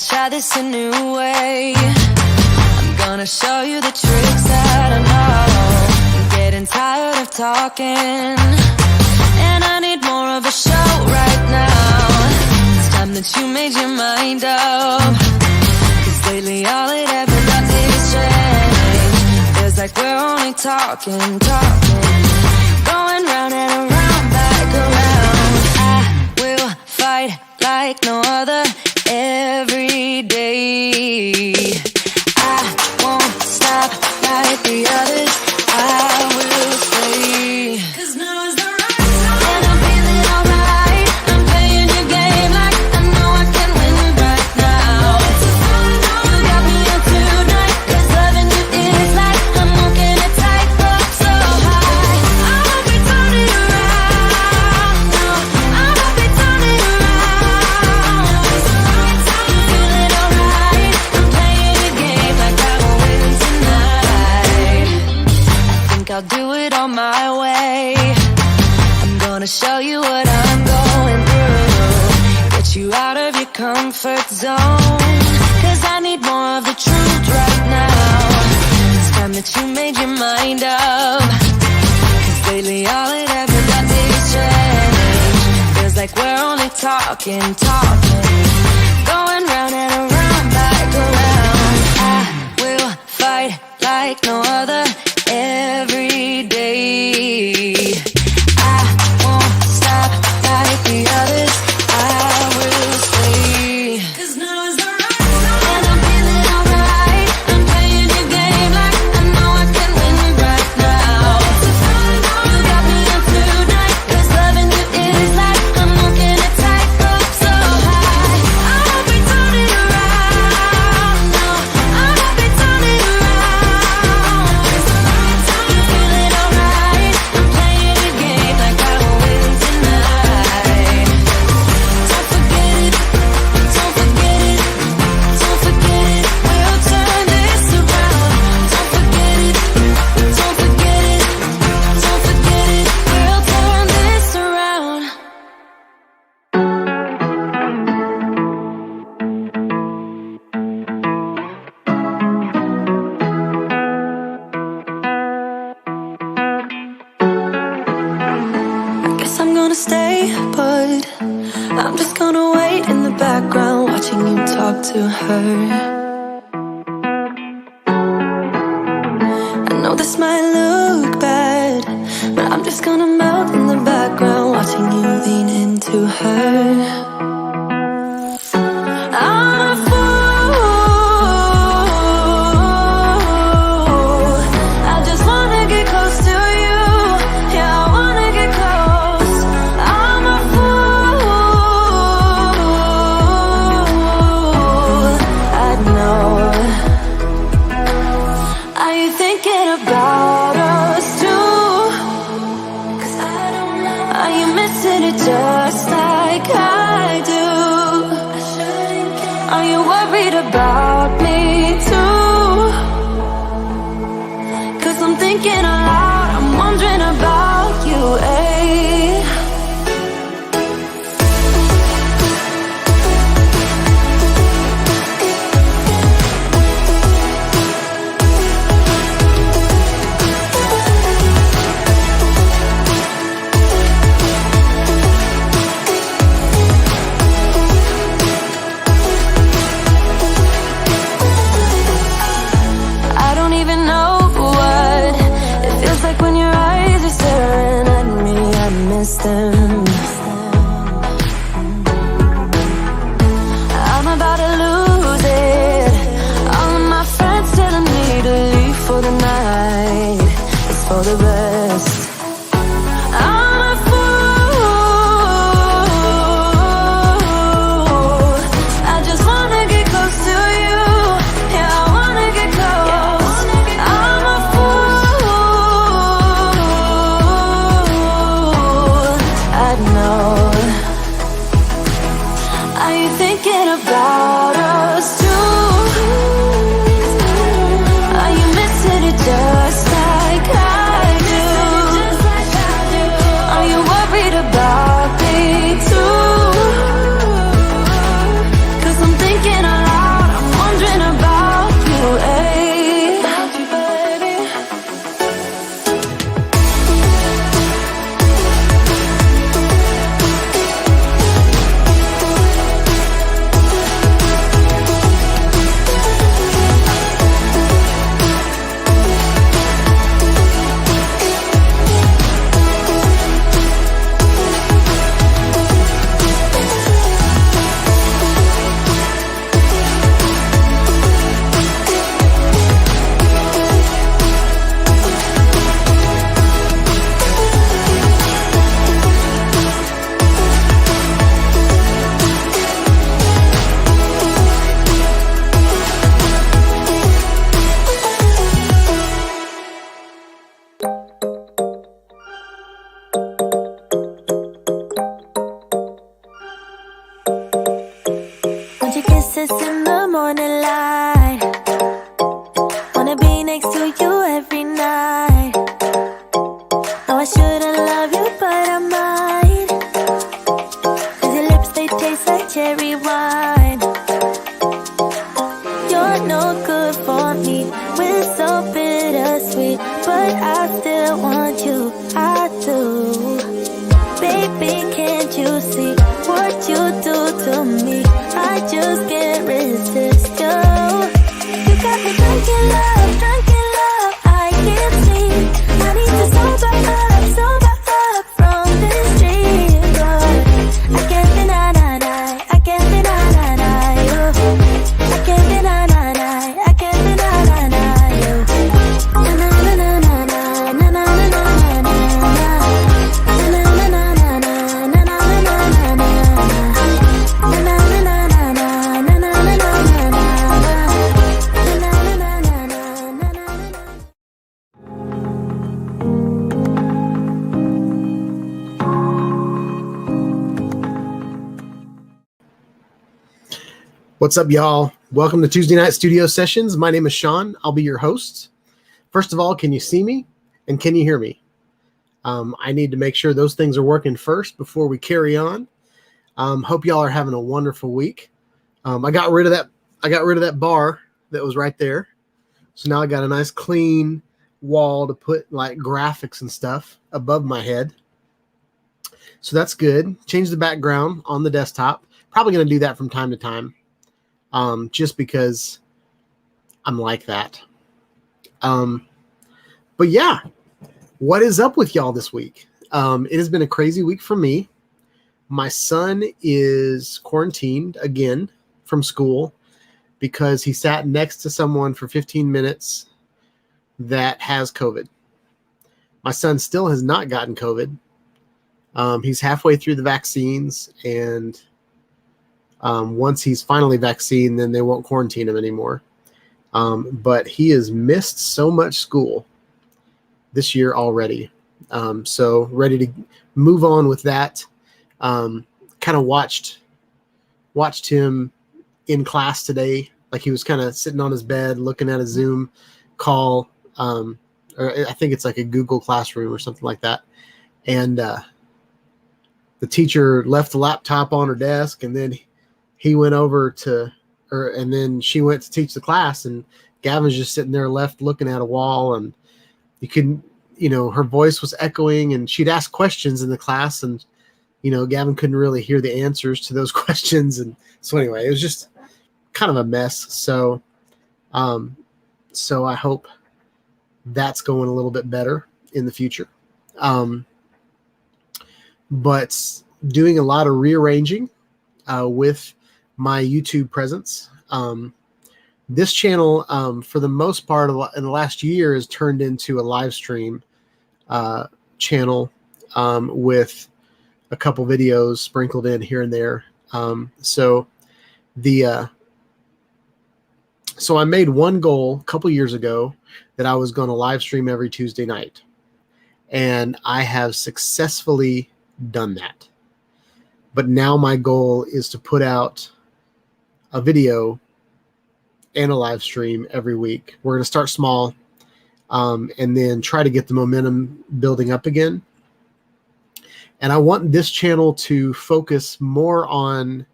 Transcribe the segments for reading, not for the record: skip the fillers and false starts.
Try this a new way. I'm gonna show you the tricks that I know. I'm getting tired of talking, and I need more of a show right now. It's time that you made your mind up, 'cause lately all it ever does is change. Feels like we're only talking, going round and around, back around. I will fight like no other every day. I won't stop like the others. I will stay, 'cause now is the right time, and I'm feeling alright. I'm playing your game like I know I can win right now. You got me up tonight, 'cause loving you is like I'm walking a tightrope so high. I won't be turning around, no, I won't be turning around. Feeling alright, I'm playing your game like I will win tonight. I think I'll do it on my way. I'm gonna show you what I'm going through, get you out of your comfort zone, 'cause I need more of the truth right now. It's time that you made your mind up, 'cause lately all it ever does is change. Feels like we're only talking, going round and around, back around. I will fight like no other every day. I won't stop like the others. I will stay, 'cause now is the right time, and I'm feeling alright. I'm playing your game like I know I can win right now. You got me up tonight, 'cause loving you is like I'm walking a tightrope so high. I won't be turning around, no, I won't be turning around. You feeling alright? stay, but I'm just gonna wait in the background, watching you talk to her. I know this might look bad, but I'm just gonna melt in the background, watching you lean into her. I'm a fool, I just wanna get close to you. Yeah, I wanna get close. I'm a fool, I know. Are you thinking about us too? 'Cause I don't know. Are you missing it just like I do? Are you worried about me too? 'Cause I'm thinking aloud, I'm wondering about you, eh? I don't even know what it feels like when your eyes are staring at me. I miss them. I'm about to lose it. All of my friends telling me to leave for the night. It's for the best. I'm a fool, I just wanna get close to you. Yeah, I wanna get close. I'm a fool, I know. Are you thinking about us too? Are you missing it just like I do? Are you worried about me too? 'Cause I'm thinking aloud, I'm wondering about you, eh? About you, baby. Want your kisses in the morning light. Wanna be next to you every night. No, I shouldn't love you, but I might. 'Cause your lips, they taste like cherry wine. You're no good for me, we're so bittersweet, but I still want you, I do. Baby, can't you see what you do to me? I just can't resist you. You got me drunk in love, I can't sleep. I need to sober up from this dream. But I can't deny, I can't deny you. I can't deny, I can't deny you. Na na na na na na na na na na na. Na na na na na na na na na na. What's up, y'all? Welcome to Tuesday Night Studio Sessions. My name is Sean. I'll be your host. First of all, can you see me? And can you hear me? I need to make sure those things are working first before we carry on. Hope y'all are having a wonderful week. I got rid of that bar that was right there. So now I got a nice clean wall to put like graphics and stuff above my head. So that's good. Change the background on the desktop. Probably going to do that from time to time, just because I'm like that. But yeah, what is up with y'all this week? It has been a crazy week for me. My son is quarantined again from school because he sat next to someone for 15 minutes that has COVID. My son still has not gotten COVID. He's halfway through the vaccines, and once he's finally vaccinated, then they won't quarantine him anymore. But he has missed so much school this year already. So ready to move on with that. Kind of watched him in class today. Like he was kind of sitting on his bed looking at a Zoom call, or I think it's like a Google Classroom or something like that. And the teacher left the laptop on her desk, and then he went over to her, and then she went to teach the class, and Gavin's just sitting there left looking at a wall, and you couldn't, her voice was echoing, and she'd ask questions in the class, and Gavin couldn't really hear the answers to those questions. And so anyway, it was just kind of a mess. So I hope that's going a little bit better in the future. But doing a lot of rearranging with my YouTube presence. This channel, for the most part in the last year, has turned into a live stream channel with a couple videos sprinkled in here and there. So I made one goal a couple years ago that I was going to live stream every Tuesday night, and I have successfully done that. But now my goal is to put out a video and a live stream every week. We're going to start small, and then try to get the momentum building up again. And I want this channel to focus more on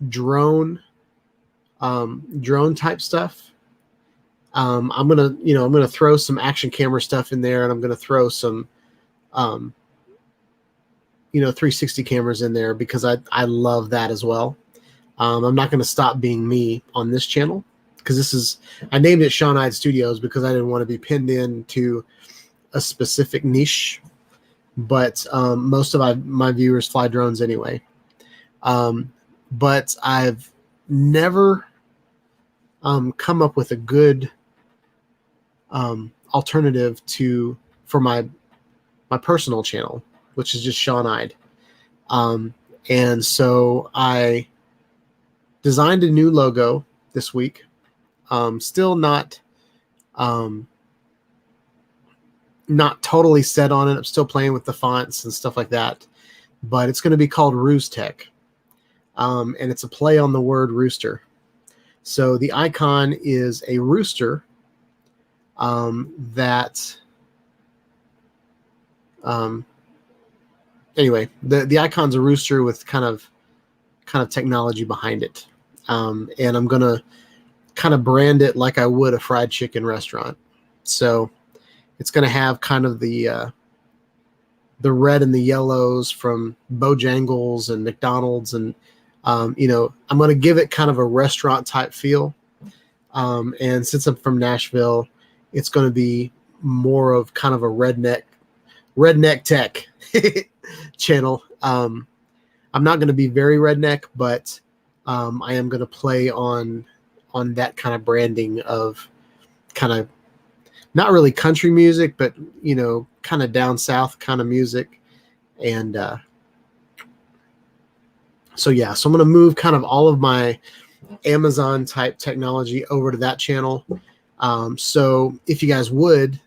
drone type stuff. I'm gonna throw some action camera stuff in there, and I'm gonna throw some 360 cameras in there because I love that as well. I'm not gonna stop being me on this channel because I named it Sean Ide Studios because I didn't want to be pinned into a specific niche. But most of my viewers fly drones anyway. But I've never come up with a good alternative for my personal channel, which is just Sean Ide. And so I designed a new logo this week. Still not totally set on it. I'm still playing with the fonts and stuff like that, but it's going to be called Roost Tech. And it's a play on the word rooster. So the icon is a rooster anyway, the icon's a rooster with kind of technology behind it. And I'm going to kind of brand it like I would a fried chicken restaurant. So it's going to have kind of the red and the yellows from Bojangles and McDonald's, and I'm going to give it kind of a restaurant type feel. And since I'm from Nashville, it's going to be more of kind of a redneck tech channel. I'm not going to be very redneck, but I am going to play on that kind of branding of kind of not really country music, but kind of down south kind of music. And so I'm going to move kind of all of my Amazon type technology over to that channel. So if you guys would,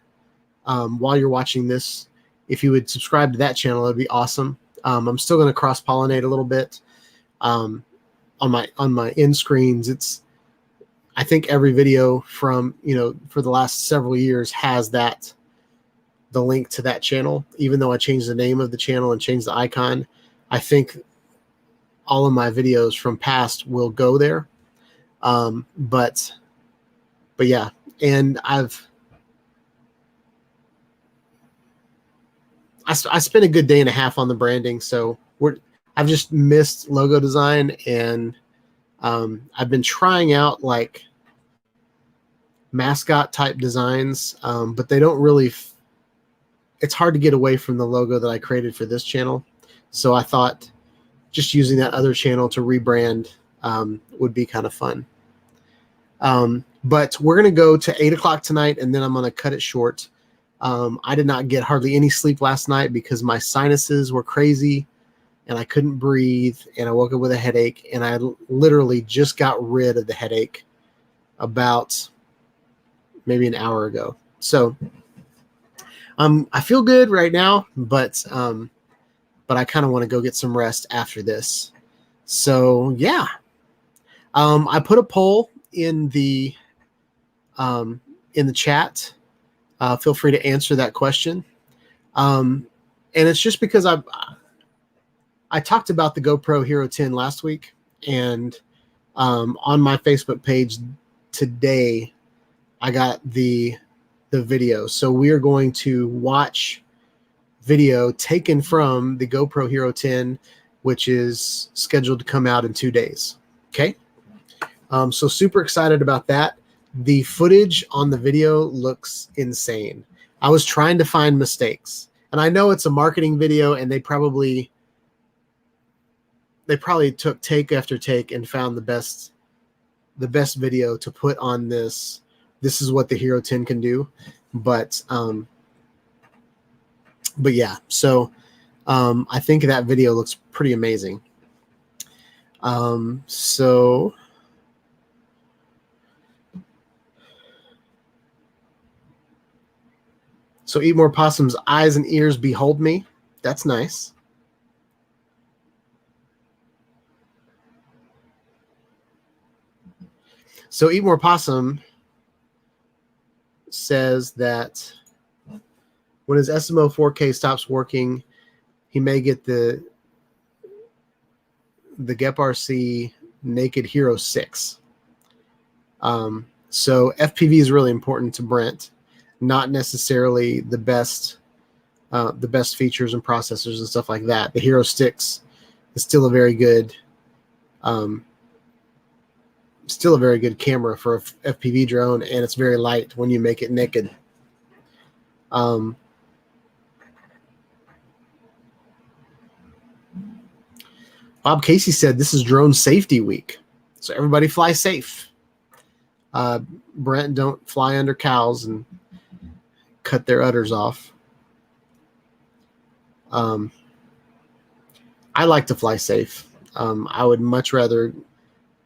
while you're watching this, if you would subscribe to that channel, it'd be awesome. I'm still going to cross pollinate a little bit on my end screens. I think every video from, for the last several years has the link to that channel. Even though I changed the name of the channel and changed the icon, I think all of my videos from past will go there. But yeah, and I spent a good day and a half on the branding, so I've just missed logo design, and I've been trying out like mascot type designs, but they don't really. It's hard to get away from the logo that I created for this channel, so I thought just using that other channel to rebrand would be kind of fun. But we're going to go to 8 o'clock tonight, and then I'm going to cut it short. I did not get hardly any sleep last night because my sinuses were crazy and I couldn't breathe, and I woke up with a headache, and I literally just got rid of the headache about maybe an hour ago. So I feel good right now, but I kind of want to go get some rest after this. So yeah, I put a poll in the chat. Feel free to answer that question. And it's just because I talked about the GoPro Hero 10 last week, and on my Facebook page today, I got the video. So we are going to watch video taken from the GoPro Hero 10, which is scheduled to come out in 2 days. Okay. So super excited about that. The footage on the video looks insane. I was trying to find mistakes, and I know it's a marketing video, and they probably took take after take and found the best video to put on this. This is what the Hero 10 can do. But yeah, so I think that video looks pretty amazing. So Eat More Possum's eyes and ears behold me. That's nice. So Eat More Possum says that when his SMO 4K stops working, he may get the GEP RC Naked Hero 6. So FPV is really important to Brent, not necessarily the best features and processors and stuff like that. The Hero 6 is still a very good camera for a FPV drone, and it's very light when you make it naked. Bob Casey said this is drone safety week, so everybody fly safe. Brent, don't fly under cows and cut their udders off. I like to fly safe. I would much rather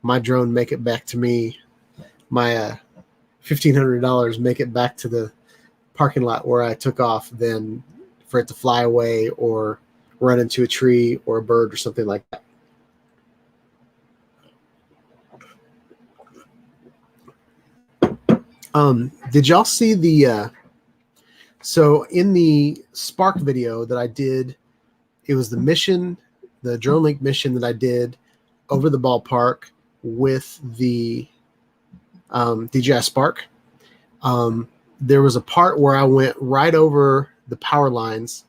my drone make it back to me, my $1,500 make it back to the parking lot where I took off, than for it to fly away or run into a tree or a bird or something like that. Did y'all see the so in the Spark video that I did, it was the mission, the Drone Link mission that I did over the ballpark with the DJI Spark. There was a part where I went right over the power lines,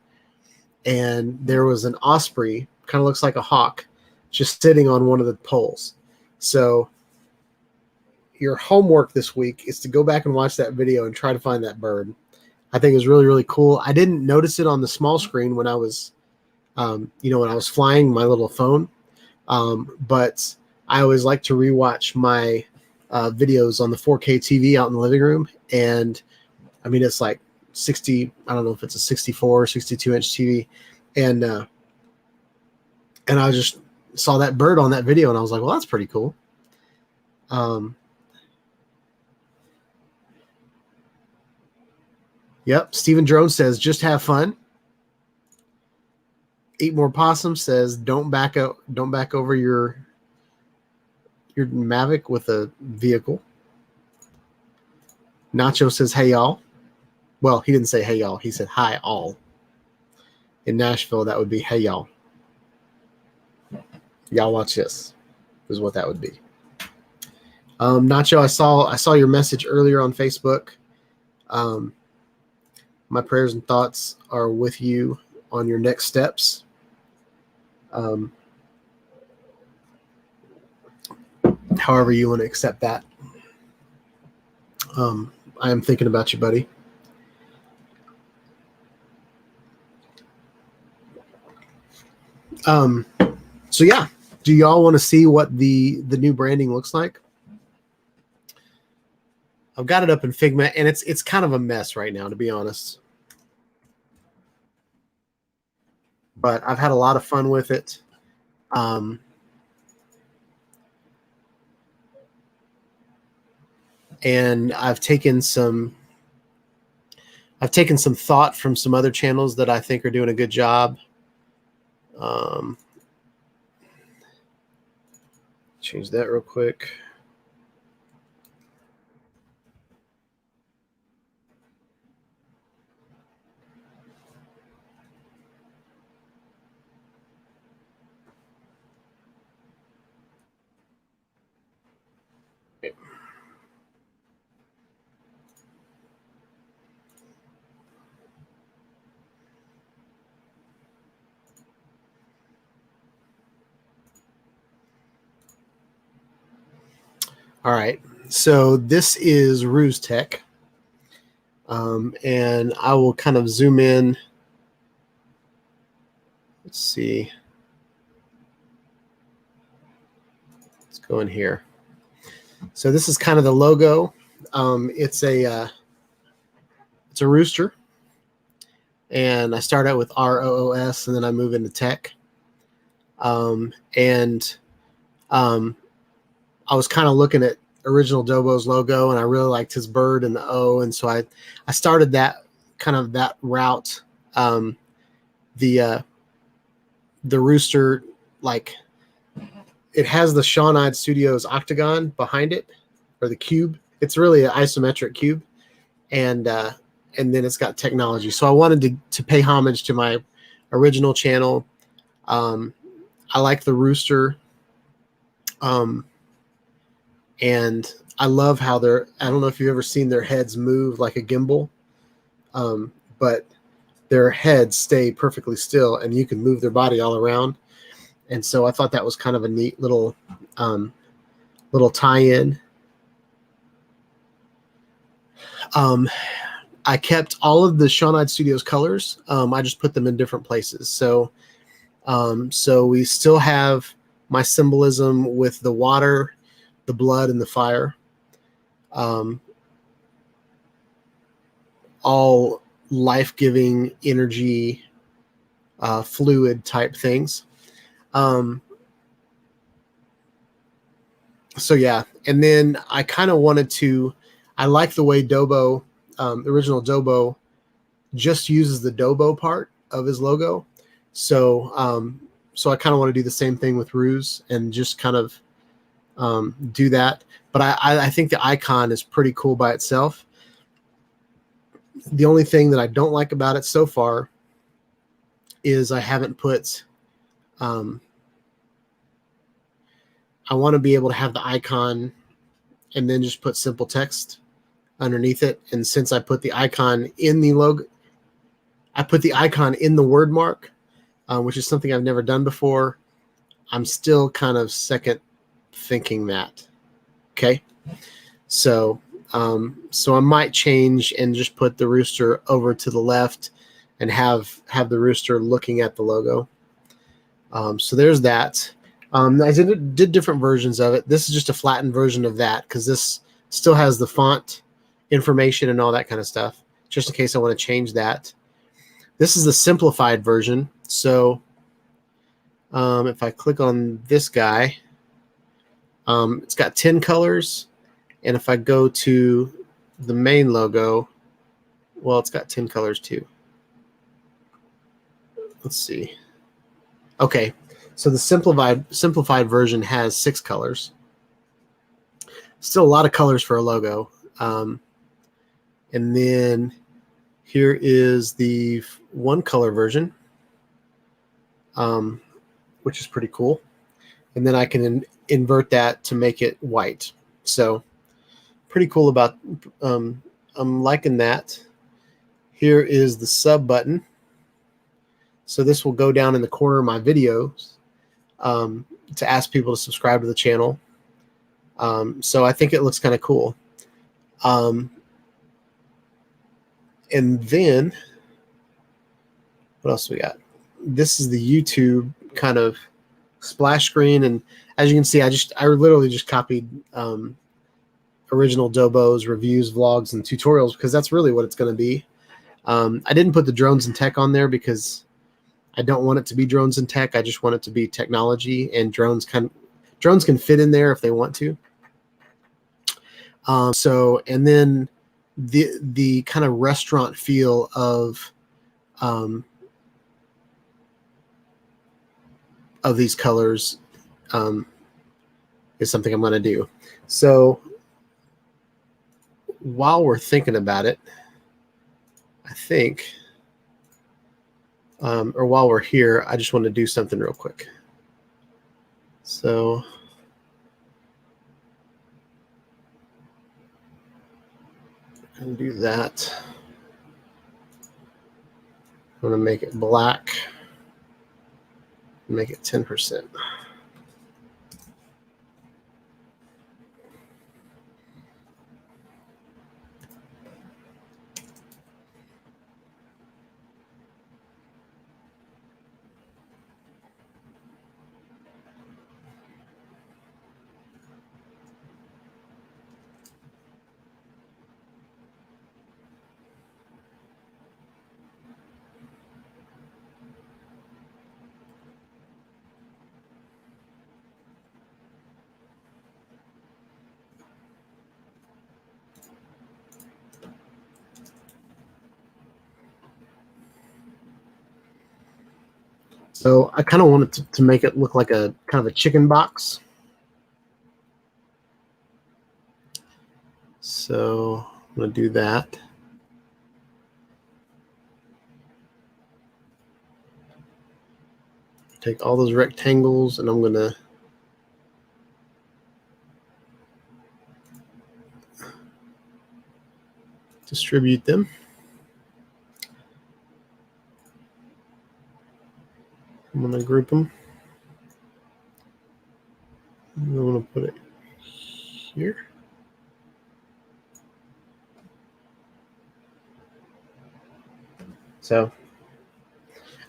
and there was an osprey, kind of looks like a hawk, just sitting on one of the poles. So your homework this week is to go back and watch that video and try to find that bird. I think it was really, really cool. I didn't notice it on the small screen when I was, when I was flying my little phone. But I always like to rewatch my videos on the 4K TV out in the living room. And I mean, it's like 60, I don't know if it's a 64 or 62 inch TV. And I just saw that bird on that video, and I was like, well, that's pretty cool. Yep. Steven Drone says, just have fun. Eat More Possum says, don't back over your Mavic with a vehicle. Nacho says, hey, y'all. Well, he didn't say hey, y'all. He said hi, all. In Nashville, that would be hey, y'all. Y'all watch this is what that would be. Nacho, I saw your message earlier on Facebook. My prayers and thoughts are with you. on your next steps. However you want to accept that. I am thinking about you, buddy. So yeah, do y'all want to see what the new branding looks like? I've got it up in Figma, and it's kind of a mess right now, to be honest. But I've had a lot of fun with it. And I've taken some thought from some other channels that I think are doing a good job. Change that real quick. All right, so this is Ruse Tech, and I will kind of zoom in. Let's see. Let's go in here. So this is kind of the logo. It's a rooster, and I start out with ROOS, and then I move into tech. I was kind of looking at original Dobo's logo, and I really liked his bird and the O, and so I started that route. The rooster, like, it has the Shawnide Studios octagon behind it, or the cube. It's really an isometric cube, and then it's got technology. So I wanted to pay homage to my original channel. I like the rooster. And I love how I don't know if you've ever seen their heads move like a gimbal, but their heads stay perfectly still, and you can move their body all around. And so I thought that was kind of a neat little tie-in. I kept all of the Shawnide Studios colors. I just put them in different places. So we still have my symbolism with the water, the blood, and the fire. All life-giving energy, fluid type things. So yeah, and then I kind of wanted to, I like the way Dobo, the original Dobo, just uses the Dobo part of his logo. So I kind of want to do the same thing with Ruse and just kind of do that. But I think the icon is pretty cool by itself. The only thing that I don't like about it so far is I haven't put, I want to be able to have the icon and then just put simple text underneath it. And since I put the icon in the logo, I put the icon in the word mark, which is something I've never done before. I'm still kind of second thinking that. Okay. So I might change and just put the rooster over to the left and have the rooster looking at the logo. So there's that. I did different versions of it. This is just a flattened version of that because this still has the font information and all that kind of stuff, just in case I want to change that. This is the simplified version. So if I click on this guy, it's got 10 colors. And if I go to the main logo, well, it's got 10 colors too. Let's see. Okay, so the simplified version has 6 colors. Still a lot of colors for a logo. And then here is the 1 color version, which is pretty cool. And then I can invert that to make it white. So pretty cool about, I'm liking that. Here is the sub button. So this will go down in the corner of my videos to ask people to subscribe to the channel. So I think it looks kind of cool. And then what else we got? This is the YouTube kind of splash screen, and as you can see, I literally just copied original Dobos reviews, vlogs, and tutorials, because that's really what it's going to be. I didn't put the drones and tech on there because I don't want it to be drones and tech. I just want it to be technology, and drones can fit in there if they want to. So, and then the kind of restaurant feel of these colors is something I'm going to do. So while we're thinking about it, I think, or while we're here, I just want to do something real quick. So I'm going to do that. I'm going to make it black. Make it 10%. So I kind of wanted to make it look like a kind of a chicken box. So I'm going to do that. Take all those rectangles and I'm going to distribute them. I'm going to group them. I'm going to put it here. So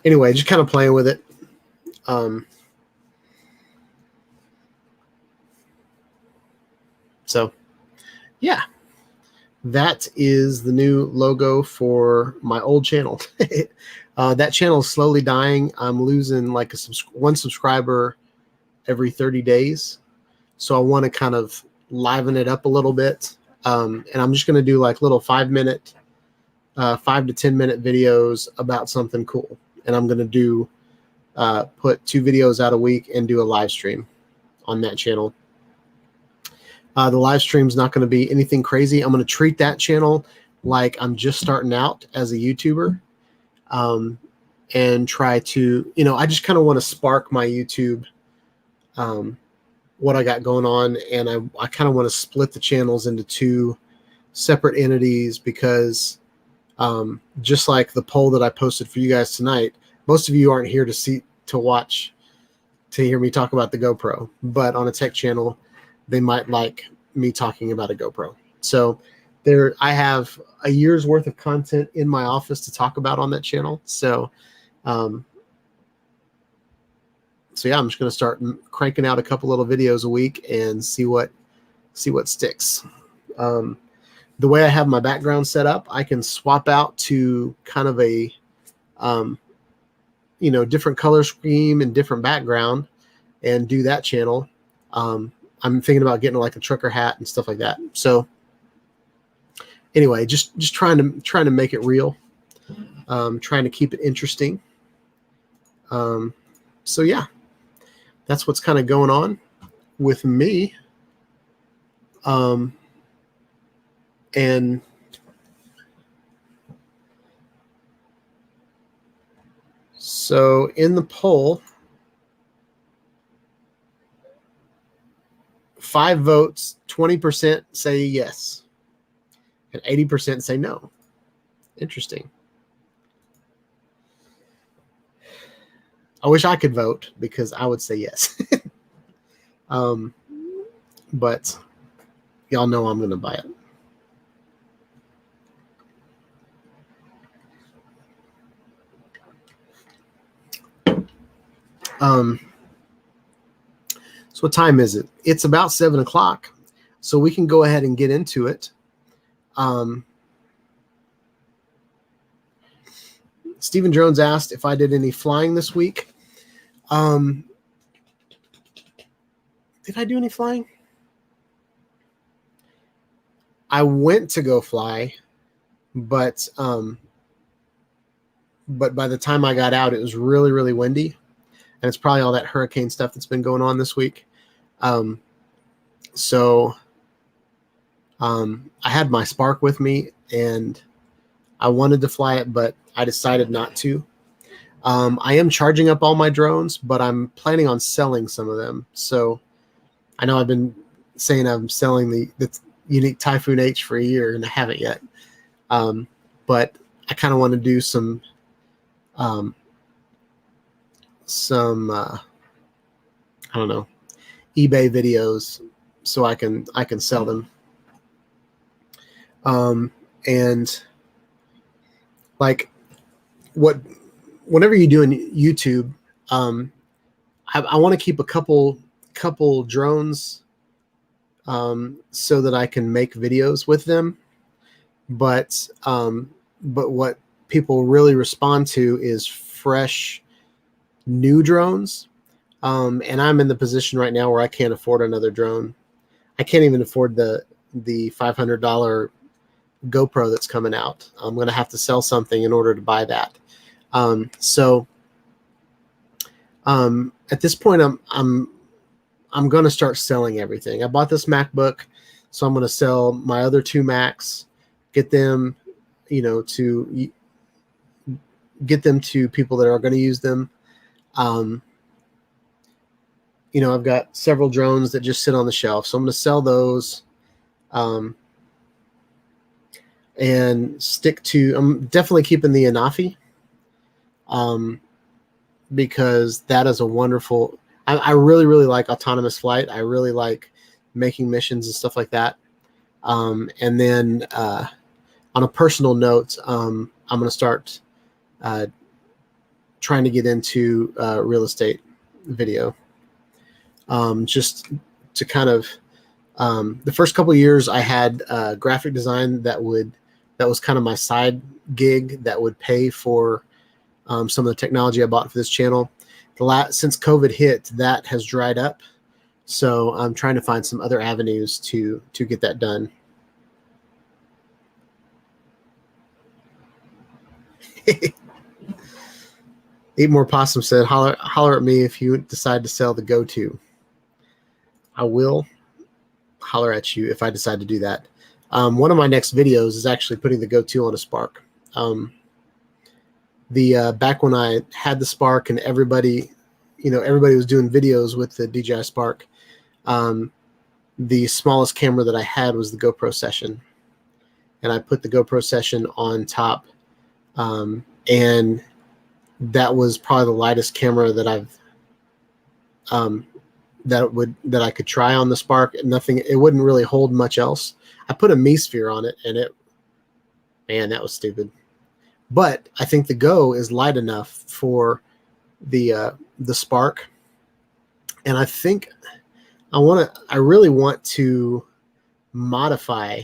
anyway, just kind of playing with it. So yeah, that is the new logo for my old channel. That channel is slowly dying. I'm losing like one subscriber every 30 days. So I want to kind of liven it up a little bit. And I'm just going to do like little 5 to 10 minute videos about something cool. And I'm going to do, put 2 videos out a week and do a live stream on that channel. The live stream is not going to be anything crazy. I'm going to treat that channel like I'm just starting out as a YouTuber, and try to, I just kind of want to spark my YouTube, what I got going on. And I kind of want to split the channels into 2 separate entities because, just like the poll that I posted for you guys tonight, most of you aren't here to hear me talk about the GoPro, but on a tech channel, they might like me talking about a GoPro. So I have a year's worth of content in my office to talk about on that channel. So, yeah, I'm just going to start cranking out a couple little videos a week and see what sticks. The way I have my background set up, I can swap out to kind of a, different color scheme and different background and do that channel. I'm thinking about getting like a trucker hat and stuff like that. So anyway, just trying to make it real, trying to keep it interesting. So yeah, that's what's kind of going on with me. And so in the poll, 5 votes, 20% say yes, and 80% say no. Interesting. I wish I could vote because I would say yes. But y'all know I'm going to buy it. So what time is it? It's about 7 o'clock. So we can go ahead and get into it. Stephen Jones asked if I did any flying this week. Did I do any flying? I went to go fly, but by the time I got out, it was really, really windy. And it's probably all that hurricane stuff that's been going on this week. So I had my Spark with me, and I wanted to fly it, but I decided not to. I am charging up all my drones, but I'm planning on selling some of them. So I know I've been saying I'm selling the Yuneec Typhoon H for a year, and I haven't yet. But I kind of want to do some I don't know, eBay videos so I can sell them. And like whatever you do in YouTube, I want to keep a couple drones so that I can make videos with them. But what people really respond to is fresh new drones. And I'm in the position right now where I can't afford another drone. I can't even afford the $500 GoPro that's coming out. I'm going to have to sell something in order to buy that. So at this point, I'm going to start selling everything. I bought this MacBook, so I'm going to sell my other two Macs, get them, to people that are going to use them. I've got several drones that just sit on the shelf, so I'm going to sell those. And I'm definitely keeping the Anafi, because that is a wonderful, I really, really like autonomous flight. I really like making missions and stuff like that. And then on a personal note, I'm going to start trying to get into real estate video. Just to kind of, the first couple of years I had graphic design that was kind of my side gig that would pay for some of the technology I bought for this channel. Since COVID hit, that has dried up. So I'm trying to find some other avenues to get that done. Eat More Possum said, holler at me if you decide to sell the Go-To. I will holler at you if I decide to do that. One of my next videos is actually putting the Go-To on a Spark. Back when I had the Spark and everybody was doing videos with the DJI Spark, the smallest camera that I had was the GoPro Session, and I put the GoPro Session on top, and that was probably the lightest camera that that I could try on the Spark. It wouldn't really hold much else. I put a Mi-Sphere on it, and man, that was stupid. But I think the Go is light enough for the Spark, and I think I really want to modify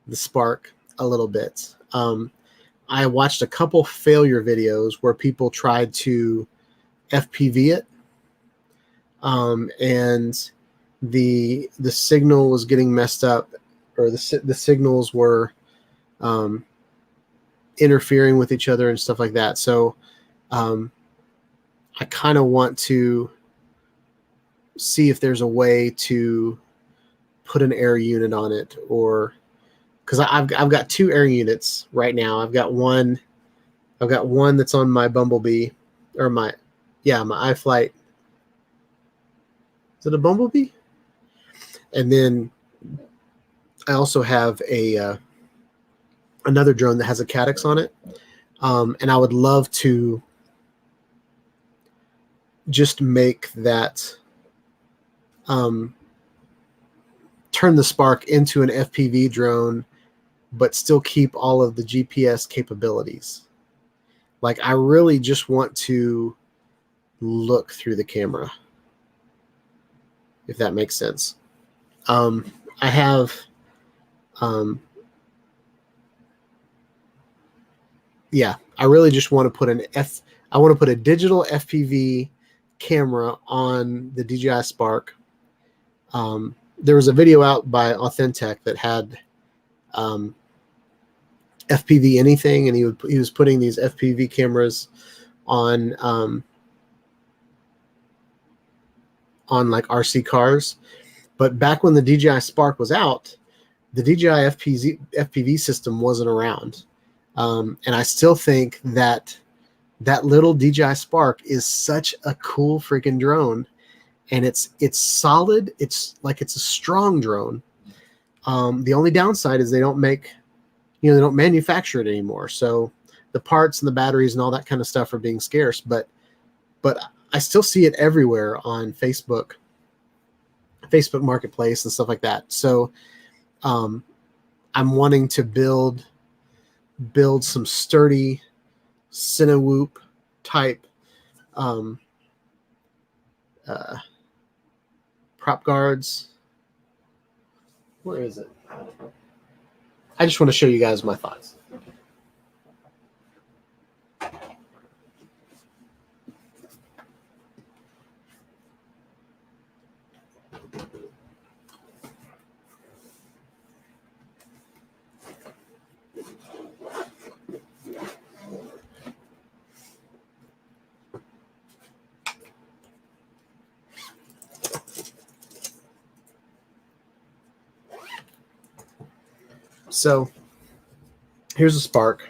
the Spark a little bit. I watched a couple failure videos where people tried to FPV it, and the signal was getting messed up, or the signals were interfering with each other and stuff like that. So I kind of want to see if there's a way to put an air unit on it, or because I've got two air units right now. I've got one that's on my Bumblebee, or my iFlight. Is it a Bumblebee? And then I also have another drone that has a Caddx on it, and I would love to just make that turn the Spark into an FPV drone, but still keep all of the GPS capabilities. Like, I really just want to look through the camera, if that makes sense. I have, yeah, I really just want to put I want to put a digital FPV camera on the DJI Spark. There was a video out by Authentech that had FPV anything, and he was putting these FPV cameras on like RC cars. But back when the DJI Spark was out, the DJI FPV system wasn't around, and I still think that little DJI Spark is such a cool freaking drone, and it's solid. It's like, it's a strong drone. The only downside is they don't manufacture it anymore. So the parts and the batteries and all that kind of stuff are being scarce, but I still see it everywhere on Facebook Marketplace and stuff like that. So I'm wanting to build some sturdy Cinewhoop type prop guards. Where is it? I just want to show you guys my thoughts. So here's a Spark,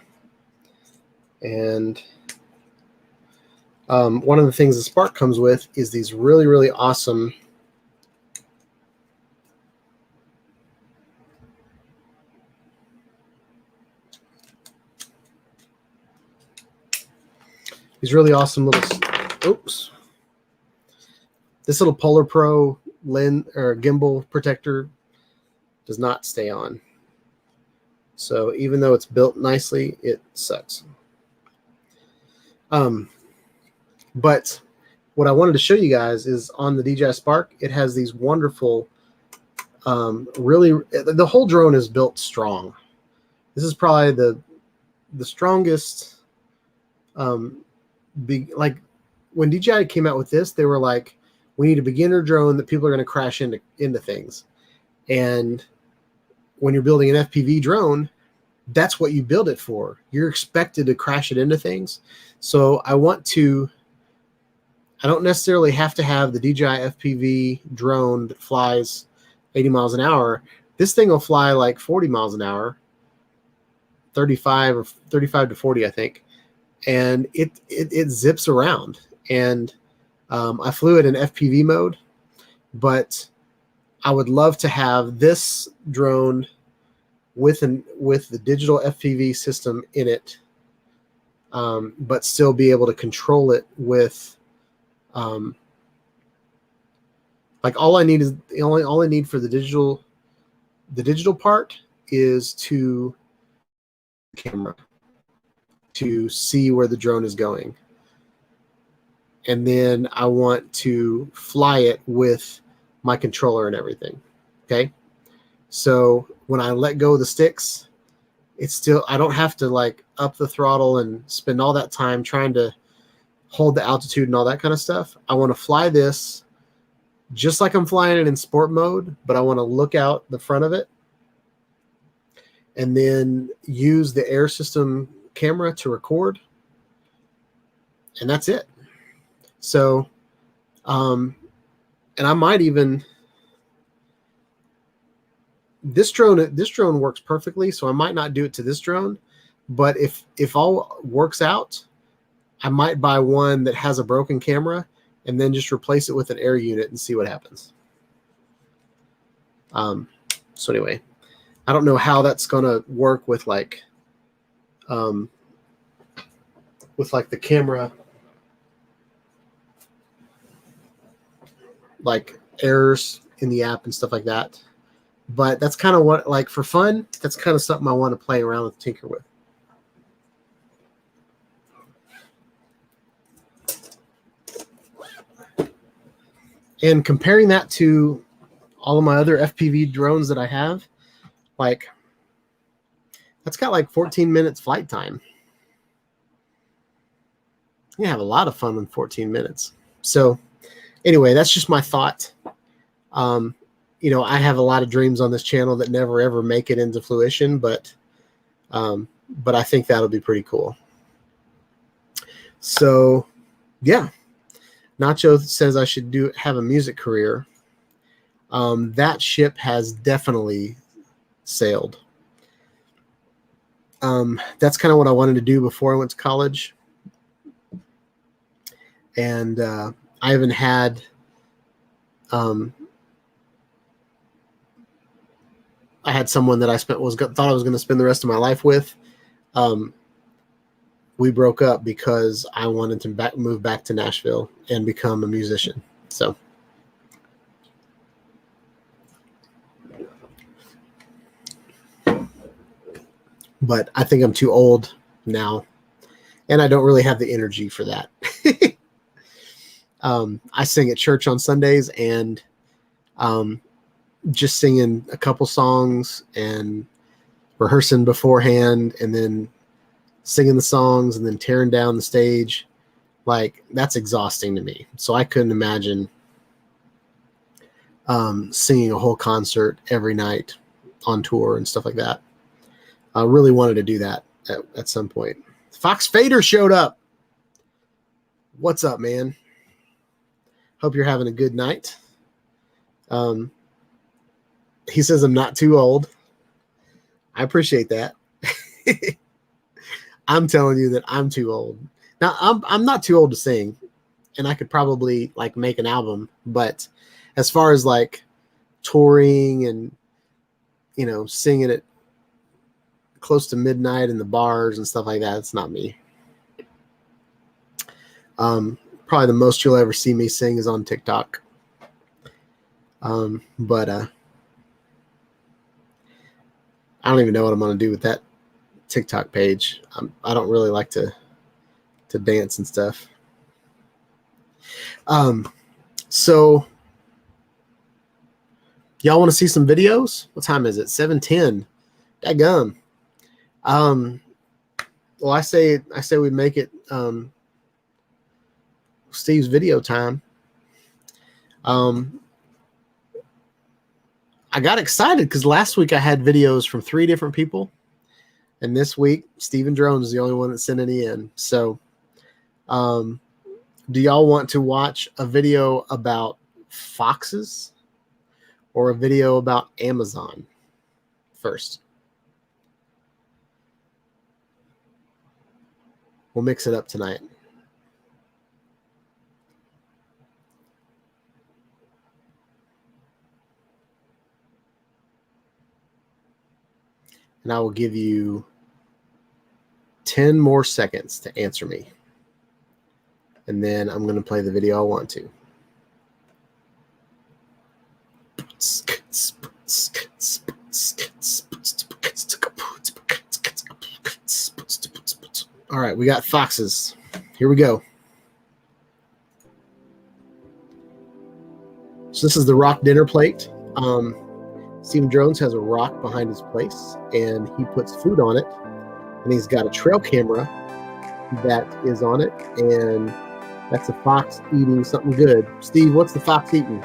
and one of the things the Spark comes with is these really, really awesome little, oops, this little Polar Pro lens or gimbal protector does not stay on. So even though it's built nicely, it sucks. But what I wanted to show you guys is on the DJI Spark, it has these wonderful, the whole drone is built strong. This is probably the strongest, like when DJI came out with this, they were like, we need a beginner drone that people are going to crash into things. And when you're building an FPV drone, that's what you build it for. You're expected to crash it into things. So I don't necessarily have to have the DJI FPV drone that flies 80 miles an hour. This thing will fly like 40 miles an hour, 35 to 40, I think. And it zips around. And I flew it in FPV mode, but I would love to have this drone with the digital FPV system in it, but still be able to control it with, like, all I need for the digital part is to camera to see where the drone is going, and then I want to fly it with my controller and everything. Okay, so when I let go of the sticks, I don't have to like up the throttle and spend all that time trying to hold the altitude and all that kind of stuff. I want to fly this just like I'm flying it in sport mode, but I want to look out the front of it and then use the air system camera to record. And that's it. So, and I might even, this drone works perfectly, so I might not do it to this drone, but if all works out, I might buy one that has a broken camera and then just replace it with an air unit and see what happens. So anyway, I don't know how that's gonna work with like the camera like errors in the app and stuff like that. But that's kind of what, like, for fun, that's kind of something I want to play around with, tinker with. And comparing that to all of my other FPV drones that I have, like, that's got like 14 minutes flight time. You have a lot of fun in 14 minutes. So anyway, that's just my thought. You know, I have a lot of dreams on this channel that never ever make it into fruition, but I think that'll be pretty cool. So yeah, Nacho says I should have a music career. That ship has definitely sailed. That's kind of what I wanted to do before I went to college. And I haven't had I had someone that I thought I was going to spend the rest of my life with. We broke up because I wanted to move back to Nashville and become a musician. So but I think I'm too old now, and I don't really have the energy for that. I sing at church on Sundays, and just singing a couple songs and rehearsing beforehand and then singing the songs and then tearing down the stage, like, that's exhausting to me. So I couldn't imagine singing a whole concert every night on tour and stuff like that. I really wanted to do that at some point. Fox Fader showed up. What's up, man? Hope you're having a good night. He says I'm not too old. I appreciate that. I'm telling you that I'm too old. Now, I'm not too old to sing, and I could probably, like, make an album, but as far as, like, touring and, you know, singing it close to midnight in the bars and stuff like that, it's not me. Probably the most you'll ever see me sing is on TikTok. But I don't even know what I'm going to do with that TikTok page. I don't really like to dance and stuff. So y'all want to see some videos? What time is it? 7:10. Daggum. Well, I say we make it Steve's video time. I got excited because last week I had videos from 3 different people, and this week Steven Drones is the only one that sent any in. So do y'all want to watch a video about foxes or a video about Amazon first? We'll mix it up tonight. And I will give you 10 more seconds to answer me. And then I'm going to play the video I want to. All right, we got foxes. Here we go. So this is the rock dinner plate. Steven Drones has a rock behind his place, and he puts food on it, and he's got a trail camera that is on it, and that's a fox eating something good. Steve, what's the fox eating?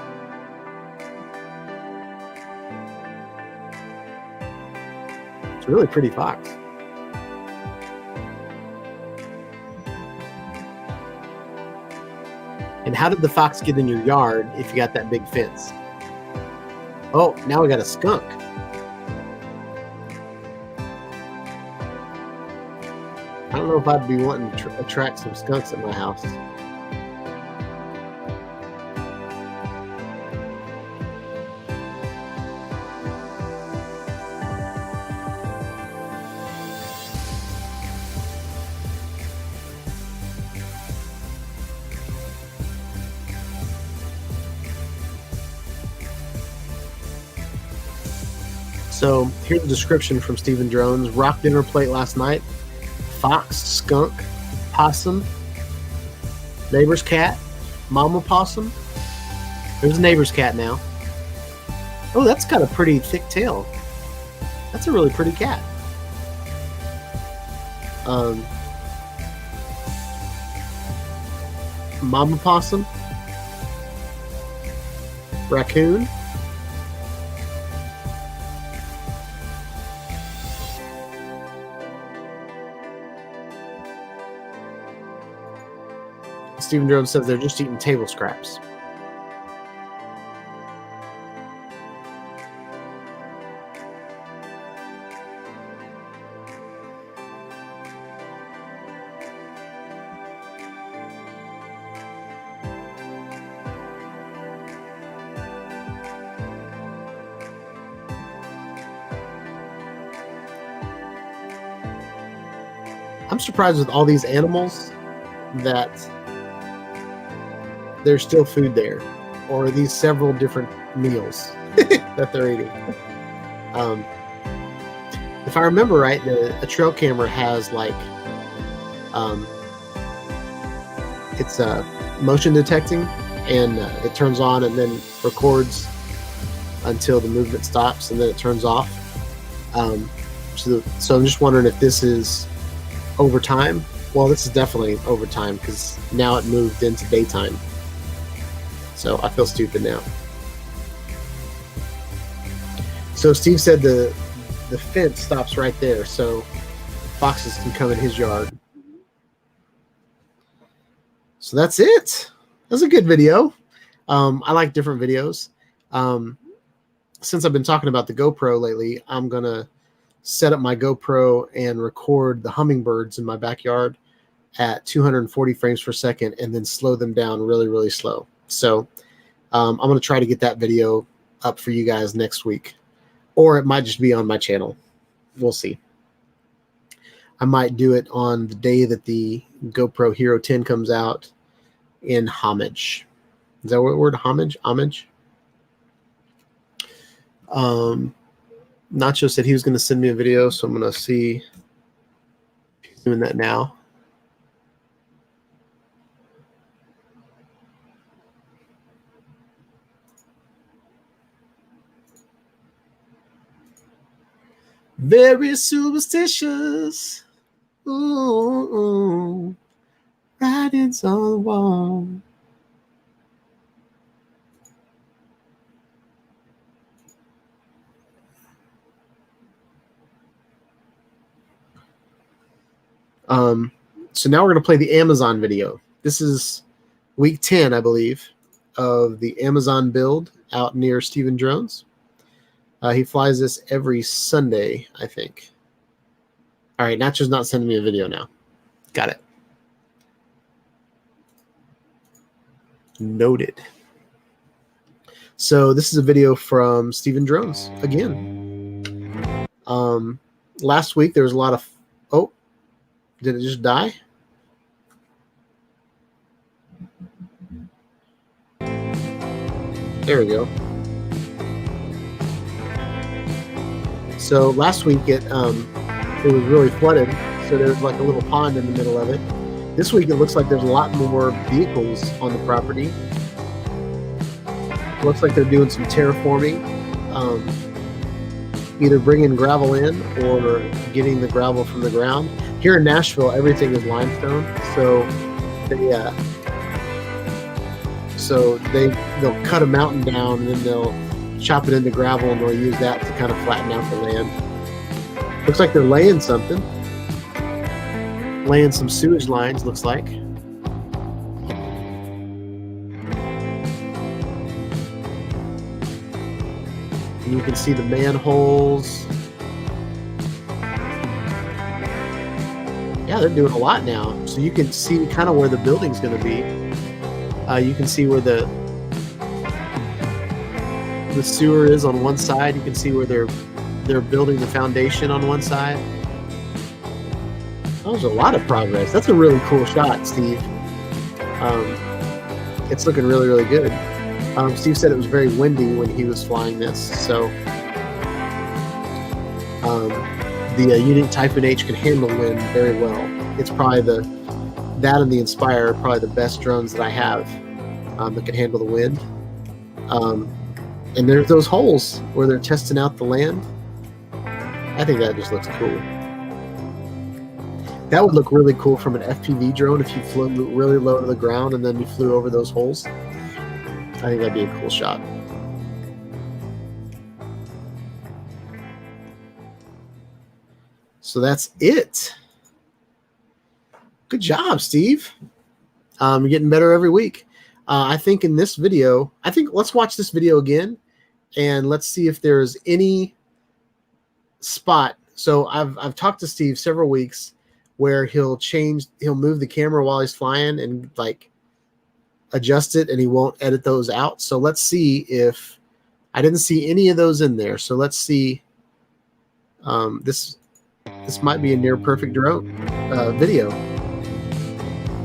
It's a really pretty fox. And how did the fox get in your yard if you got that big fence? Oh, now we got a skunk. I don't know if I'd be wanting to attract some skunks at my house. So here's a description from Stephen Drones. Rock dinner plate last night. Fox, skunk, possum, neighbor's cat, mama possum. There's a neighbor's cat now. Oh, that's got a pretty thick tail. That's a really pretty cat. Mama possum, raccoon, Stephen Jones says they're just eating table scraps. I'm surprised with all these animals that there's still food there, or these several different meals that they're eating. If I remember right, a trail camera has like it's motion detecting, and it turns on and then records until the movement stops, and then it turns off. So I'm just wondering if this is over time. Well, this is definitely over time because now it moved into daytime. So I feel stupid now. So Steve said the fence stops right there, so foxes can come in his yard. So that's it. That's a good video. I like different videos. Since I've been talking about the GoPro lately, I'm gonna set up my GoPro and record the hummingbirds in my backyard at 240 frames per second and then slow them down really, really slow. So I'm going to try to get that video up for you guys next week, or it might just be on my channel. We'll see. I might do it on the day that the GoPro Hero 10 comes out in homage. Is that what word? Homage? Homage? Nacho said he was going to send me a video, so I'm going to see if he's doing that now. Very superstitious. Ooh, writings on the wall. So now we're going to play the Amazon video. This is week 10, I believe, of the Amazon build out near Stephen Drones. He flies this every Sunday, I think. All right, Nacho's not sending me a video now. Got it. Noted. So this is a video from Stephen Drones again. Last week there was a lot of... Oh, did it just die? There we go. So last week it was really flooded, so there's like a little pond in the middle of it. This week it looks like there's a lot more vehicles on the property. Looks like they're doing some terraforming, either bringing gravel in or getting the gravel from the ground. Here in Nashville, everything is limestone, so they'll cut a mountain down and then they'll chop it into gravel and they'll use that to kind of flatten out the land. Looks like they're laying something. Laying some sewage lines, looks like. And you can see the manholes. Yeah, they're doing a lot now. So you can see kind of where the building's going to be. You can see where the sewer is on one side. You can see where they're building the foundation on one side. That was a lot of progress. That's a really cool shot, Steve. It's looking really, really good. Steve said it was very windy when he was flying this, so The Unit Typhoon H can handle wind very well. It's probably that and the Inspire are probably the best drones that I have that can handle the wind. And there's those holes where they're testing out the land. I think that just looks cool. That would look really cool from an FPV drone if you flew really low to the ground and then you flew over those holes. I think that'd be a cool shot. So that's it. Good job, Steve. You're getting better every week. I think in this video, let's watch this video again and let's see if there's any spot. So I've talked to Steve several weeks where he'll move the camera while he's flying and like adjust it, and he won't edit those out. So let's see if I didn't see any of those in there. So let's see. This might be a near perfect drone video.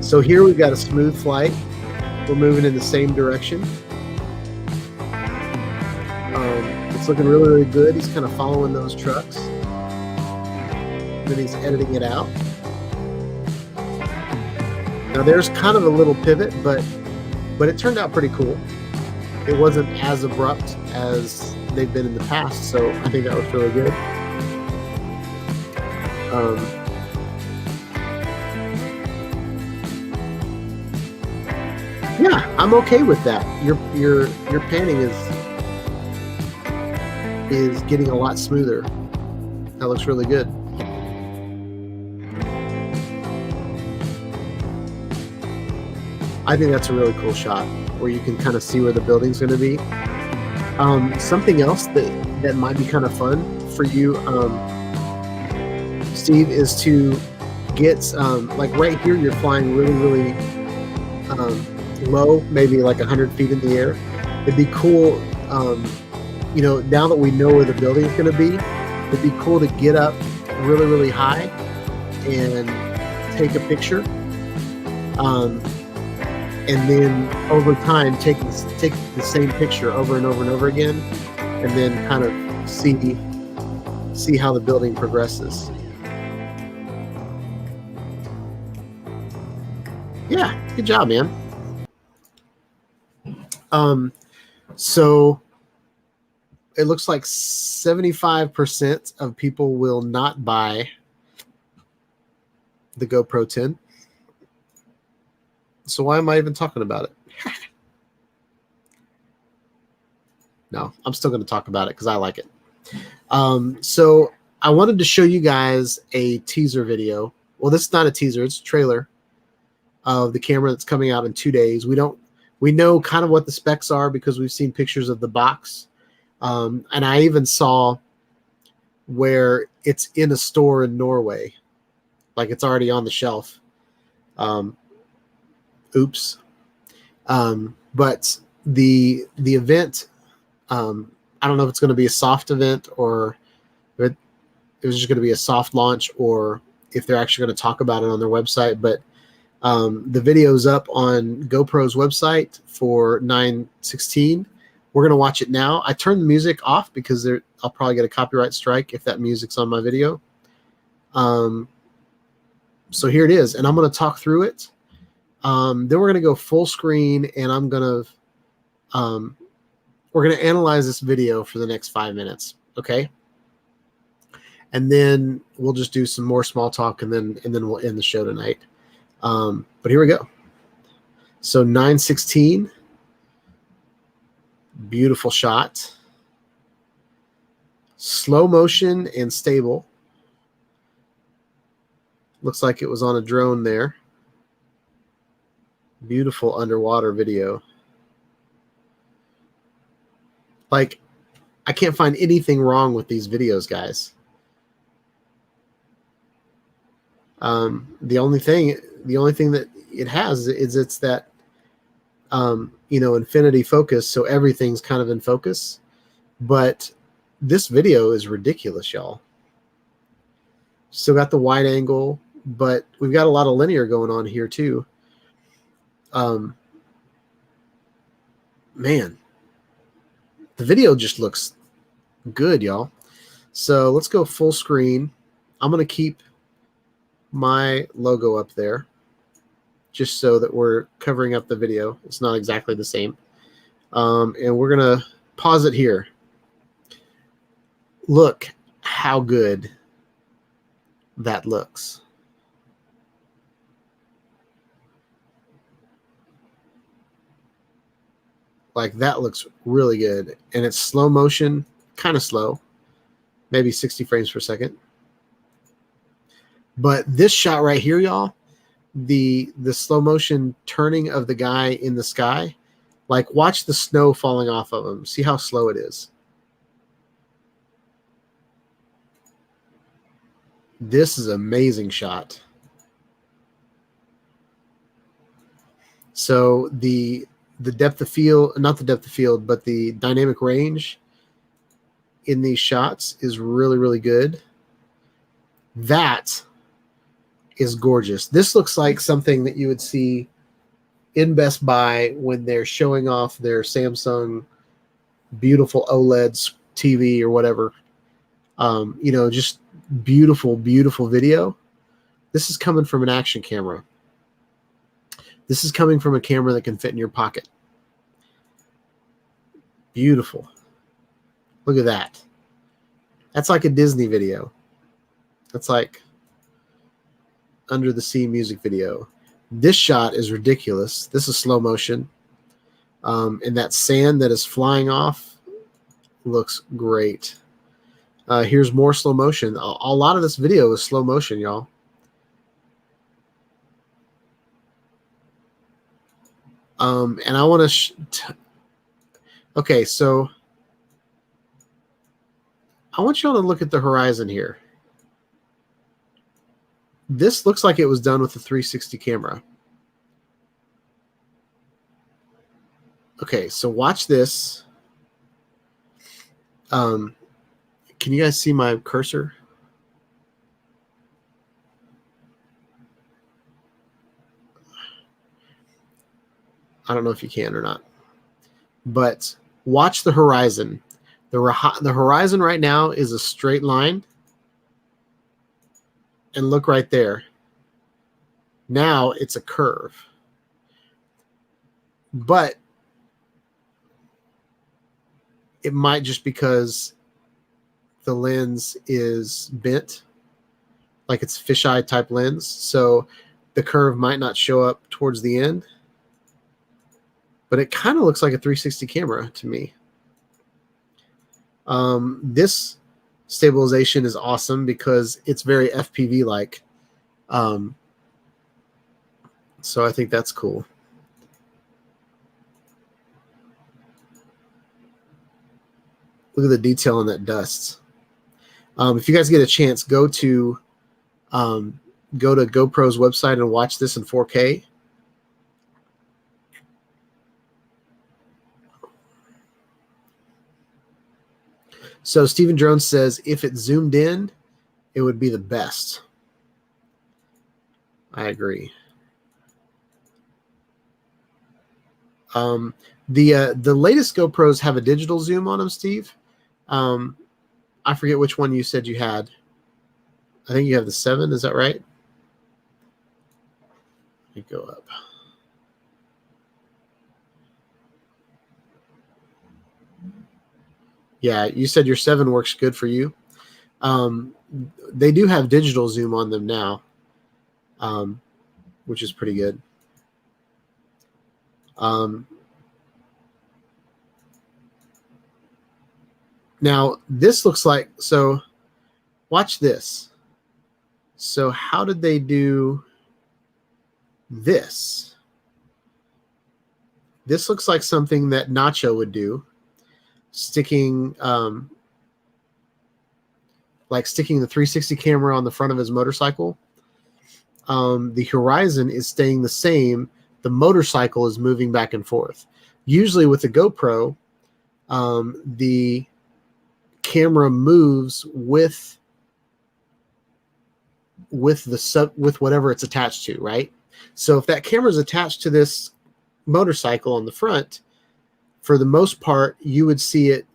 So here we've got a smooth flight. We're moving in the same direction. It's looking really, really good. He's kind of following those trucks. Then he's editing it out. Now there's kind of a little pivot, but it turned out pretty cool. It wasn't as abrupt as they've been in the past, so I think that was really good. Yeah, I'm okay with that. Your panning is getting a lot smoother. That looks really good. I think that's a really cool shot where you can kind of see where the building's going to be. Something else that might be kind of fun for you, Steve, is to get like right here, you're flying really, really low, maybe like 100 feet in the air. It'd be cool, now that we know where the building is going to be, it'd be cool to get up really, really high and take a picture. And then over time, take the same picture over and over and over again, and then kind of see how the building progresses. Yeah, good job, man. So it looks like 75% of people will not buy the GoPro 10. So why am I even talking about it? No, I'm still going to talk about it because I like it. So I wanted to show you guys a teaser video. Well, this is not a teaser, it's a trailer of the camera that's coming out in 2 days. We know kind of what the specs are because we've seen pictures of the box. And I even saw where it's in a store in Norway. Like it's already on the shelf. Oops. But the event, I don't know if it's going to be a soft event or if it was just going to be a soft launch or if they're actually going to talk about it on their website. But the video's up on GoPro's website for 9/16. We're going to watch it now. I turned the music off because I'll probably get a copyright strike if that music's on my video. So here it is, and I'm going to talk through it. Then we're going to go full screen, and we're going to analyze this video for the next 5 minutes. Okay. And then we'll just do some more small talk, and then we'll end the show tonight. But here we go. So 9/16, beautiful shot, slow motion and stable. Looks like it was on a drone there. Beautiful underwater video. Like, I can't find anything wrong with these videos, guys. The only thing that it has is it's that, infinity focus. So everything's kind of in focus, but this video is ridiculous, y'all. Still got the wide angle, but we've got a lot of linear going on here too. Man, the video just looks good, y'all. So let's go full screen. I'm going to keep my logo up there just so that we're covering up the video. It's not exactly the same. And we're going to pause it here. Look how good that looks. Like, that looks really good. And it's slow motion, kind of slow, maybe 60 frames per second. But this shot right here, y'all, the slow motion turning of the guy in the sky, like, watch the snow falling off of him. See how slow it is. This is an amazing shot. So the depth of field, not the depth of field, but the dynamic range in these shots is really, really good. That is gorgeous. This looks like something that you would see in Best Buy when they're showing off their Samsung beautiful OLED TV or whatever. You know, just beautiful, beautiful video. This is coming from an action camera. This is coming from a camera that can fit in your pocket. Beautiful. Look at that. That's like a Disney video. That's like Under the Sea music video. This shot is ridiculous. This is slow motion. And that sand that is flying off looks great. Here's more slow motion. A lot of this video is slow motion, y'all. And I want to... Okay, so I want y'all to look at the horizon here. This looks like it was done with a 360 camera. Okay, so watch this. Can you guys see my cursor? I don't know if you can or not. But watch the horizon. The horizon right now is a straight line. And look right there. Now it's a curve. But it might just because the lens is bent, like it's fisheye type lens. So the curve might not show up towards the end. But it kind of looks like a 360 camera to me. This stabilization is awesome because it's very FPV-like. So I think that's cool. Look at the detail on that dust. If you guys get a chance, go to GoPro's website and watch this in 4K. So Stephen Drones says, if it zoomed in, it would be the best. I agree. The latest GoPros have a digital zoom on them, Steve. I forget which one you said you had. I think you have the 7. Is that right? Let me go up. Yeah, you said your 7 works good for you. They do have digital zoom on them now, which is pretty good. Now, this looks like, so watch this. So how did they do this? This looks like something that Nacho would do. Sticking the 360 camera on the front of his motorcycle. The horizon is staying the same. The motorcycle is moving back and forth. Usually with the GoPro, the camera moves with whatever it's attached to, right? So if that camera is attached to this motorcycle on the front, for the most part, you would see it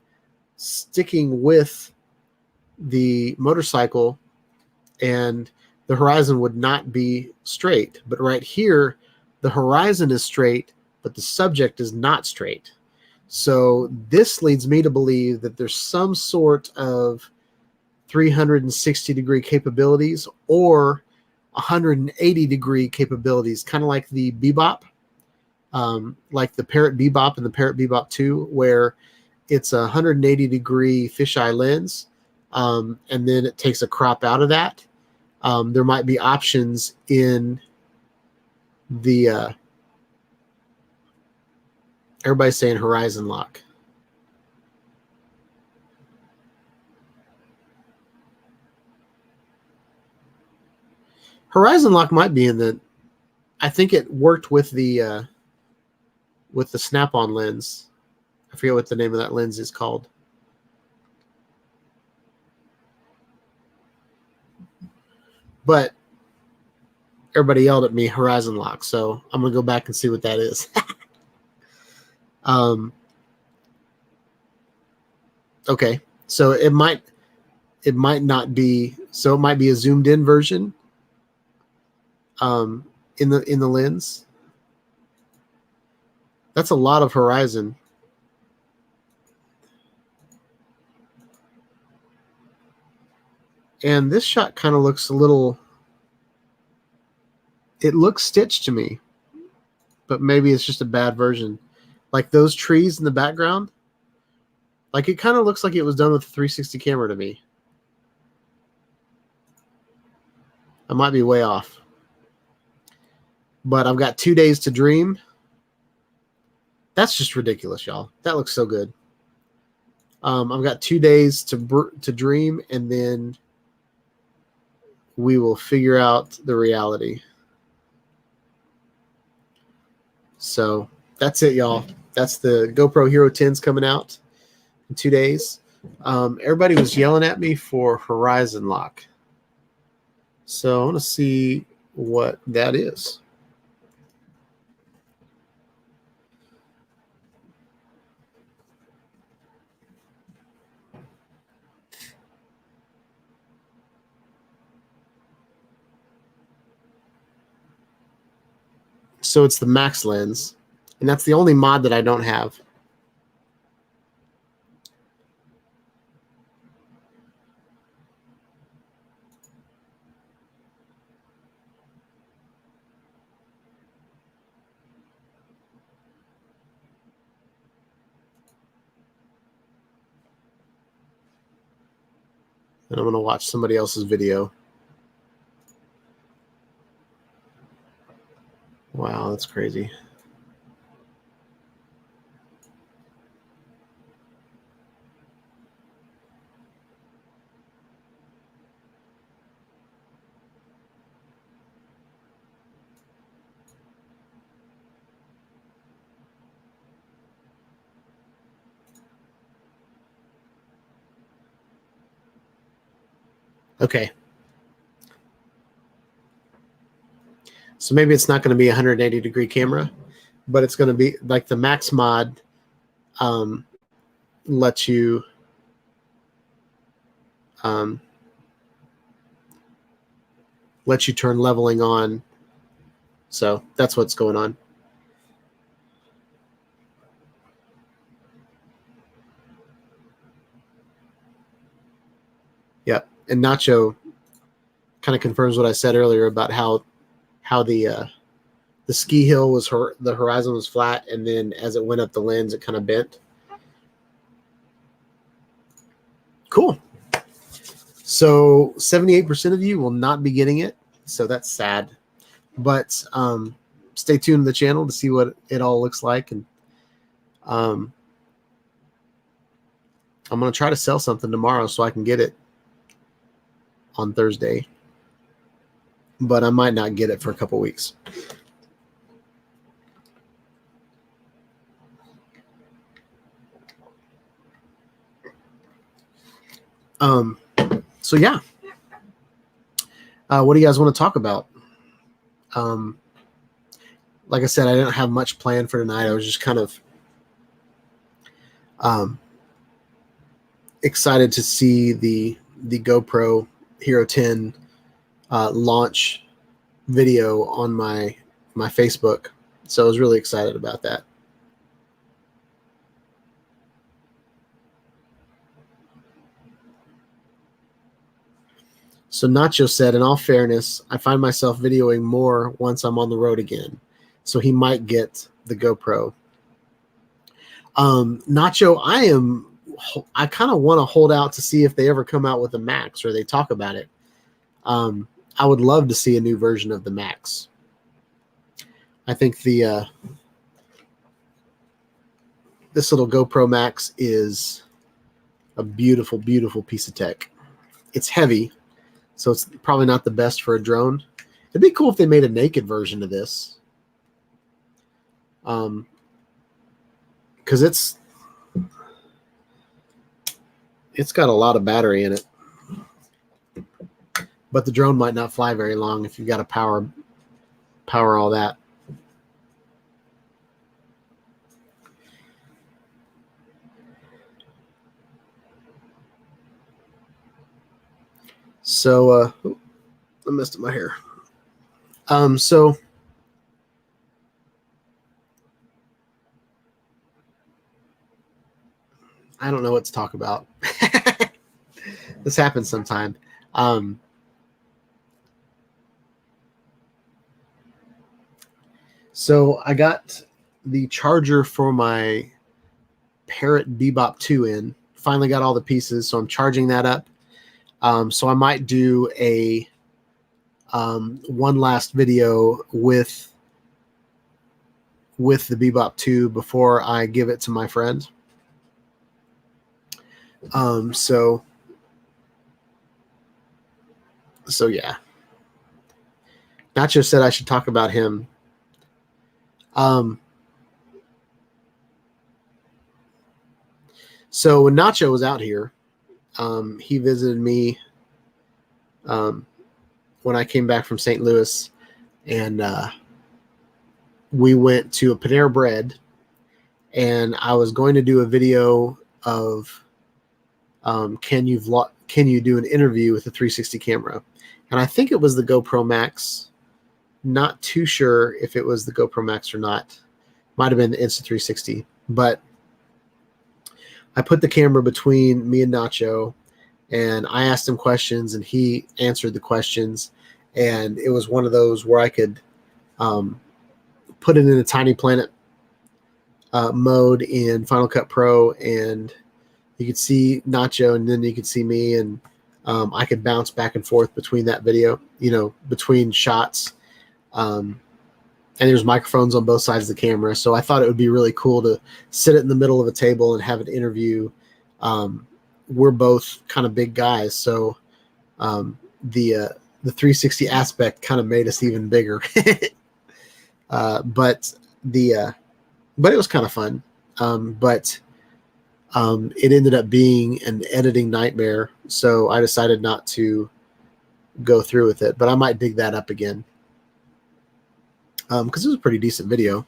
sticking with the motorcycle and the horizon would not be straight. But right here, the horizon is straight, but the subject is not straight. So this leads me to believe that there's some sort of 360-degree capabilities or 180-degree capabilities, kind of like the Bebop, like the Parrot Bebop and the Parrot Bebop 2, where it's a 180-degree fisheye lens, and then it takes a crop out of that. There might be options in the everybody's saying horizon lock. Horizon lock might be in the, I think it worked with the snap-on lens. I forget what the name of that lens is called. But everybody yelled at me horizon lock, so I'm gonna go back and see what that is. Okay, so it might not be, so it might be a zoomed in version in the lens. That's a lot of horizon. And this shot kind of looks a little, it looks stitched to me, but maybe it's just a bad version. Like those trees in the background, like it kind of looks like it was done with a 360 camera to me. I might be way off. But I've got 2 days to dream. That's just ridiculous, y'all. That looks so good. I've got 2 days to dream, and then we will figure out the reality. So that's it, y'all. That's the GoPro Hero 10s coming out in 2 days. Everybody was yelling at me for horizon lock. So I want to see what that is. So it's the Max lens, and that's the only mod that I don't have. And I'm going to watch somebody else's video. Wow, that's crazy. Okay. So maybe it's not going to be a 180-degree camera, but it's going to be like the Max mod lets you turn leveling on. So that's what's going on. Yep. And Nacho kind of confirms what I said earlier about how the ski hill was the horizon was flat, and then as it went up the lens, it kind of bent. Cool. So 78% of you will not be getting it, so that's sad. But stay tuned to the channel to see what it all looks like, and I'm going to try to sell something tomorrow so I can get it on Thursday. But I might not get it for a couple weeks. So yeah. What do you guys want to talk about? Like I said, I didn't have much planned for tonight. I was just kind of excited to see the the GoPro Hero 10 launch video on my Facebook, so I was really excited about that. So Nacho said, in all fairness, I find myself videoing more once I'm on the road again, so he might get the GoPro. Nacho, I kind of want to hold out to see if they ever come out with a Max or they talk about it. I would love to see a new version of the Max. I think this little GoPro Max is a beautiful, beautiful piece of tech. It's heavy, so it's probably not the best for a drone. It'd be cool if they made a naked version of this. Because it's got a lot of battery in it. But the drone might not fly very long if you've got to power all that. So I messed up my hair. So I don't know what to talk about. This happens sometime. So I got the charger for my Parrot Bebop 2 in. Finally got all the pieces, so I'm charging that up. So I might do a one last video with the Bebop 2 before I give it to my friend. So yeah. Nacho said I should talk about him. So when Nacho was out here, he visited me when I came back from St. Louis, and we went to a Panera Bread, and I was going to do a video of can you do an interview with a 360 camera, and I think it was the GoPro Max. Not too sure if it was the GoPro Max or not. Might have been the Insta360, but I put the camera between me and Nacho, and I asked him questions, and he answered the questions, and it was one of those where I could put it in a Tiny Planet mode in Final Cut Pro, and you could see Nacho, and then you could see me, and I could bounce back and forth between that video, between shots. And there's microphones on both sides of the camera, so I thought it would be really cool to sit it in the middle of a table and have an interview. We're both kind of big guys, so the 360 aspect kind of made us even bigger. But it was kind of fun. But it ended up being an editing nightmare, so I decided not to go through with it. But I might dig that up again. Because it was a pretty decent video.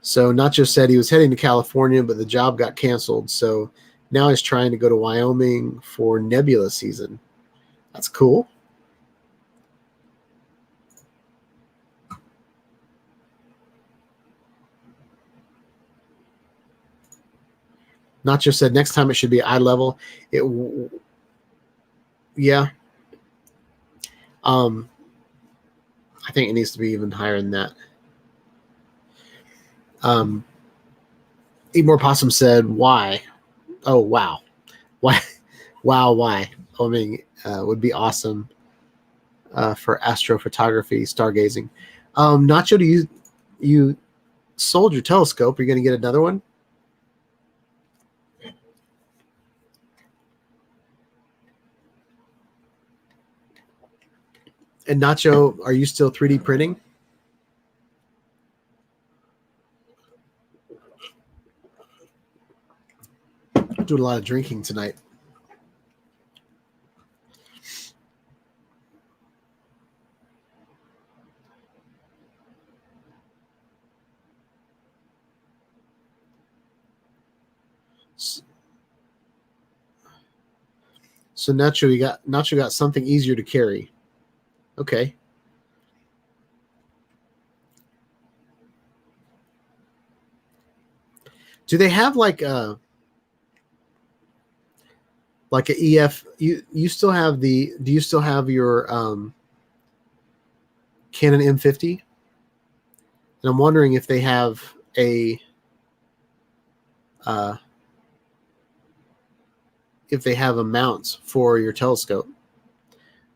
So Nacho said he was heading to California, but the job got canceled. So now he's trying to go to Wyoming for nebula season. That's cool. Nacho said next time it should be eye level. Yeah. I think it needs to be even higher than that. Eat More Possum said, why? Oh, wow. Why? Wow, why? I mean, would be awesome for astrophotography, stargazing. Nacho, you sold your telescope. Are you going to get another one? And Nacho, are you still 3D printing? I'm doing a lot of drinking tonight. So Nacho got something easier to carry. Okay. Do they have like a EF? You still have the? Do you still have your Canon M50? And I'm wondering if they have a mount for your telescope.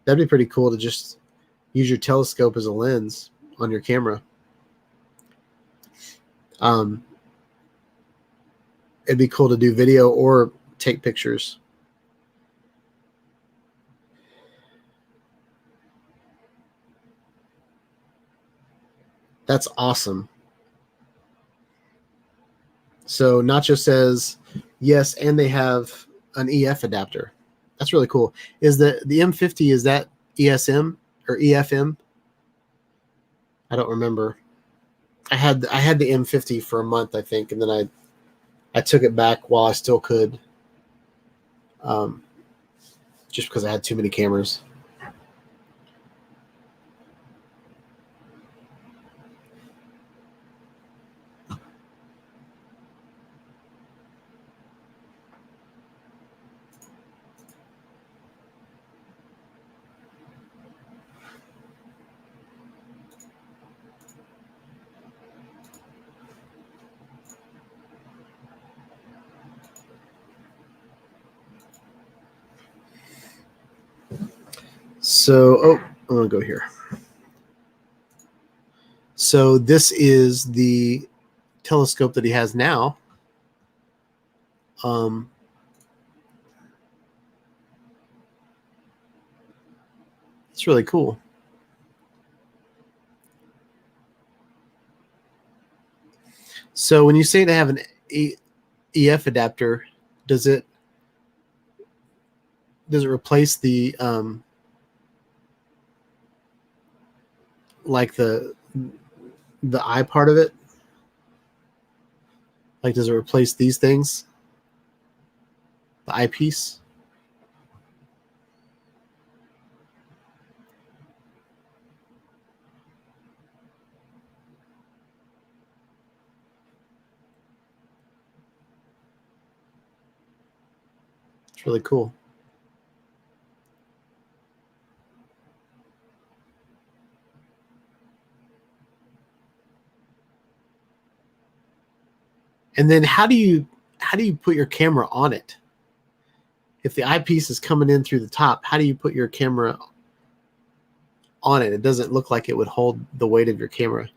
That'd be pretty cool to just use your telescope as a lens on your camera. It'd be cool to do video or take pictures. That's awesome. So Nacho says yes, and they have an EF adapter. That's really cool. Is the M50, is that ESM or EFM? I don't remember. I had the M50 for a month, I think, and then I took it back while I still could, just because I had too many cameras. So, I'm going to go here. So this is the telescope that he has now. It's really cool. So when you say they have an EF adapter, does it replace the like the eye part of it? Like, does it replace these things? The eyepiece? It's really cool. And then how do you put your camera on it? If the eyepiece is coming in through the top, how do you put your camera on it? It doesn't look like it would hold the weight of your camera.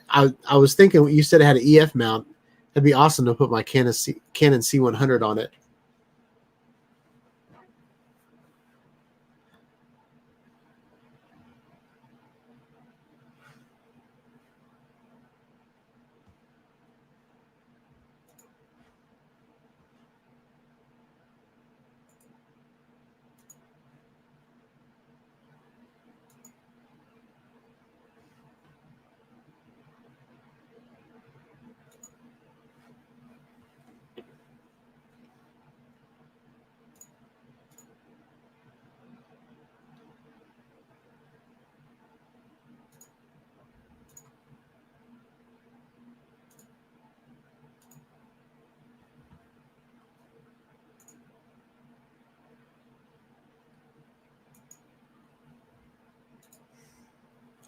I was thinking, you said it had an EF mount. That'd be awesome to put my Canon C100 on it.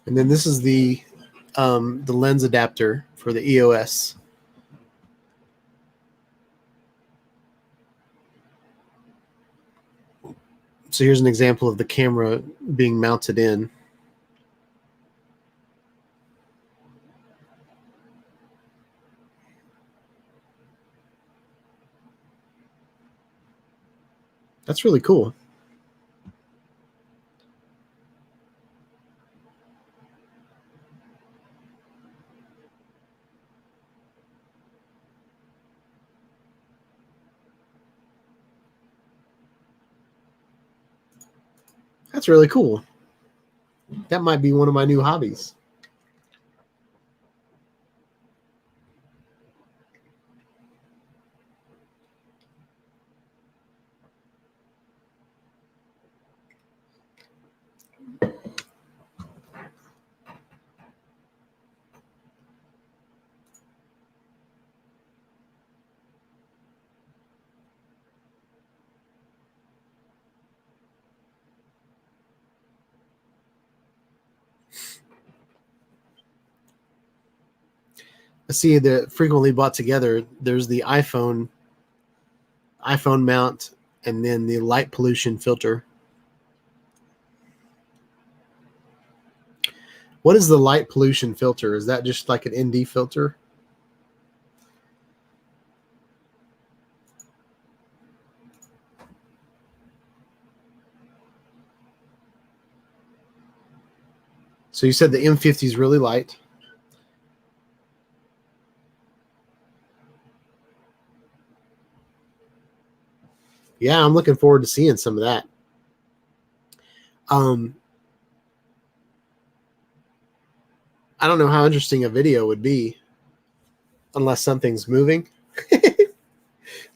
And then this is the lens adapter for the EOS. So here's an example of the camera being mounted in. That's really cool. That's really cool. That might be one of my new hobbies. I see that frequently bought together. There's the iPhone mount, and then the light pollution filter. What is the light pollution filter? Is that just like an ND filter? So you said the M50 is really light. Yeah, I'm looking forward to seeing some of that. I don't know how interesting a video would be unless something's moving.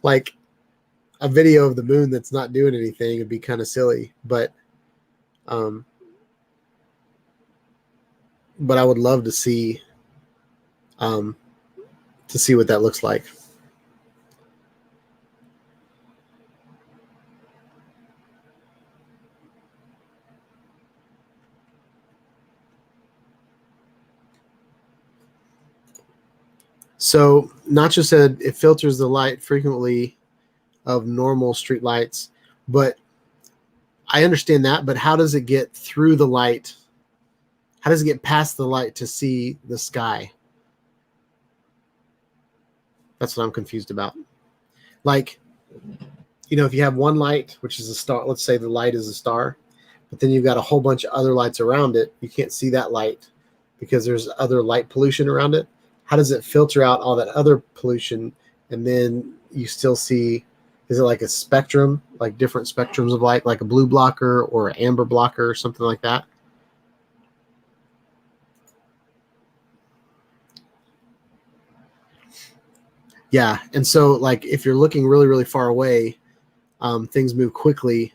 Like a video of the moon that's not doing anything would be kind of silly, but I would love to see what that looks like. So Nacho said it filters the light frequently of normal street lights, but I understand that, but how does it get through the light? How does it get past the light to see the sky? That's what I'm confused about. Like, if you have one light, which is a star, let's say the light is a star, but then you've got a whole bunch of other lights around it. You can't see that light because there's other light pollution around it. How does it filter out all that other pollution? And then you still see, is it like a spectrum, like different spectrums of light, like a blue blocker or an amber blocker or something like that? Yeah. And so like if you're looking really, really far away, things move quickly.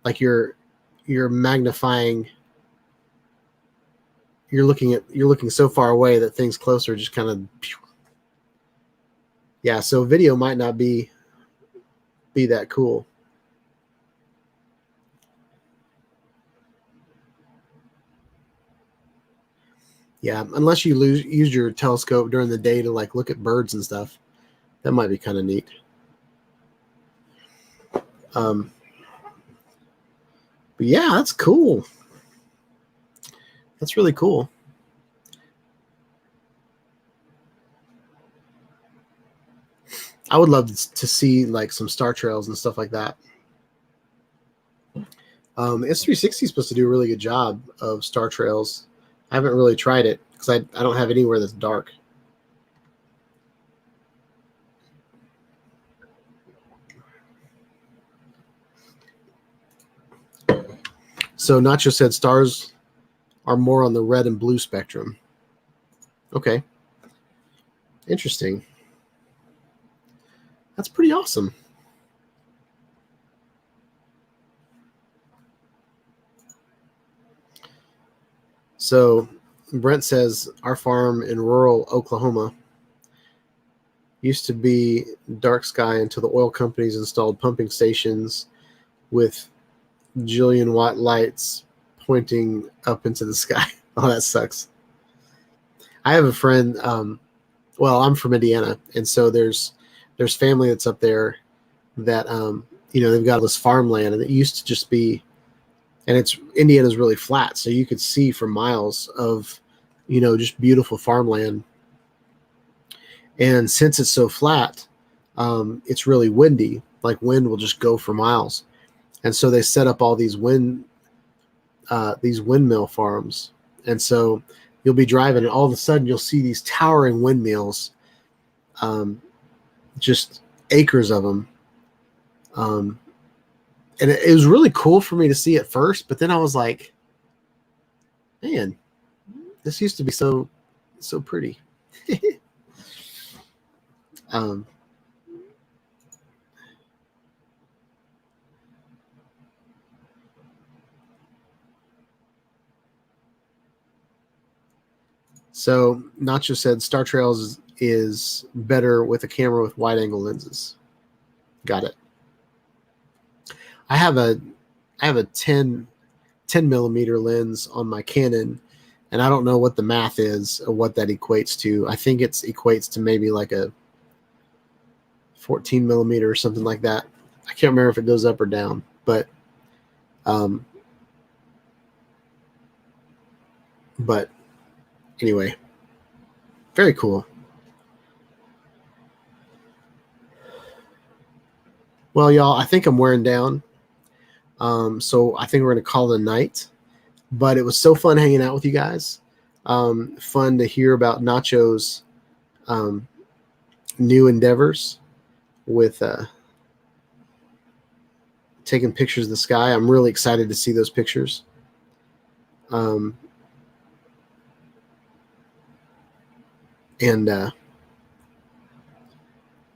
Like you're magnifying, you're looking so far away that things closer just kind of, yeah. So video might not be that cool. Yeah, unless you use your telescope during the day to like look at birds and stuff, that might be kind of neat. But yeah, that's cool. That's really cool. I would love to see like some star trails and stuff like that. S360 is supposed to do a really good job of star trails. I haven't really tried it because I don't have anywhere that's dark. So Nacho said stars are more on the red and blue spectrum. Okay. Interesting. That's pretty awesome. So Brent says our farm in rural Oklahoma used to be dark sky until the oil companies installed pumping stations with jillion watt lights pointing up into the sky. Oh, that sucks. I have a friend. Well, I'm from Indiana, and so there's family that's up there that they've got this farmland, and it used to just be, and Indiana's really flat, so you could see for miles of just beautiful farmland. And since it's so flat, it's really windy. Like wind will just go for miles, and so they set up all these windmill farms. And so you'll be driving, and all of a sudden you'll see these towering windmills, just acres of them. And it was really cool for me to see at first, but then I was like, man, this used to be so pretty. So Nacho said Star Trails is better with a camera with wide angle lenses. Got it. I have a 10 millimeter lens on my Canon, And I don't know what the math is or what that equates to. I think it equates to maybe like a 14 millimeter or something like that. I can't remember if it goes up or down, but anyway, very cool. Well, y'all, I think I'm wearing down. So I think we're going to call it a night. But it was so fun hanging out with you guys. Fun to hear about Nacho's new endeavors with taking pictures of the sky. I'm really excited to see those pictures. Yeah,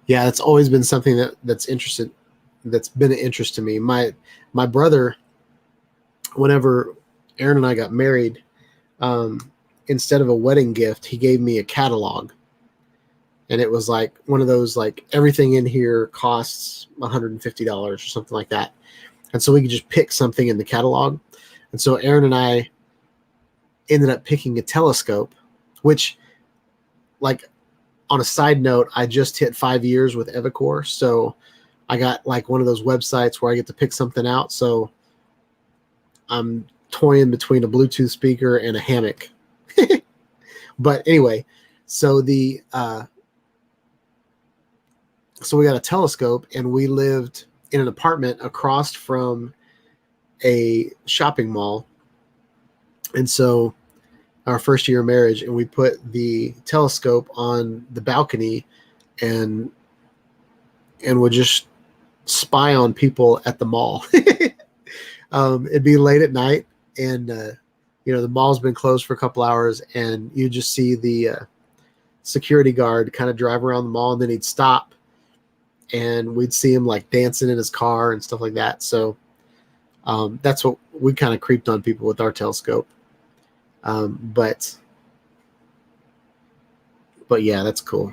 that's always been something that's been an interest to me. My brother, whenever Aaron and I got married, instead of a wedding gift, he gave me a catalog. And it was like one of those, like, everything in here costs $150 or something like that. And so we could just pick something in the catalog. And so Aaron and I ended up picking a telescope, which, like, on a side note, I just hit 5 years with Evicor. So I got like one of those websites where I get to pick something out. So I'm toying between a Bluetooth speaker and a hammock. But anyway, so so we got a telescope, and we lived in an apartment across from a shopping mall. And so our first year of marriage, and we put the telescope on the balcony and would just spy on people at the mall. It'd be late at night, and the mall's been closed for a couple hours, and you just see the security guard kind of drive around the mall, and then he'd stop, and we'd see him like dancing in his car and stuff like that. So that's what we kind of creeped on people with our telescope. But yeah, that's cool.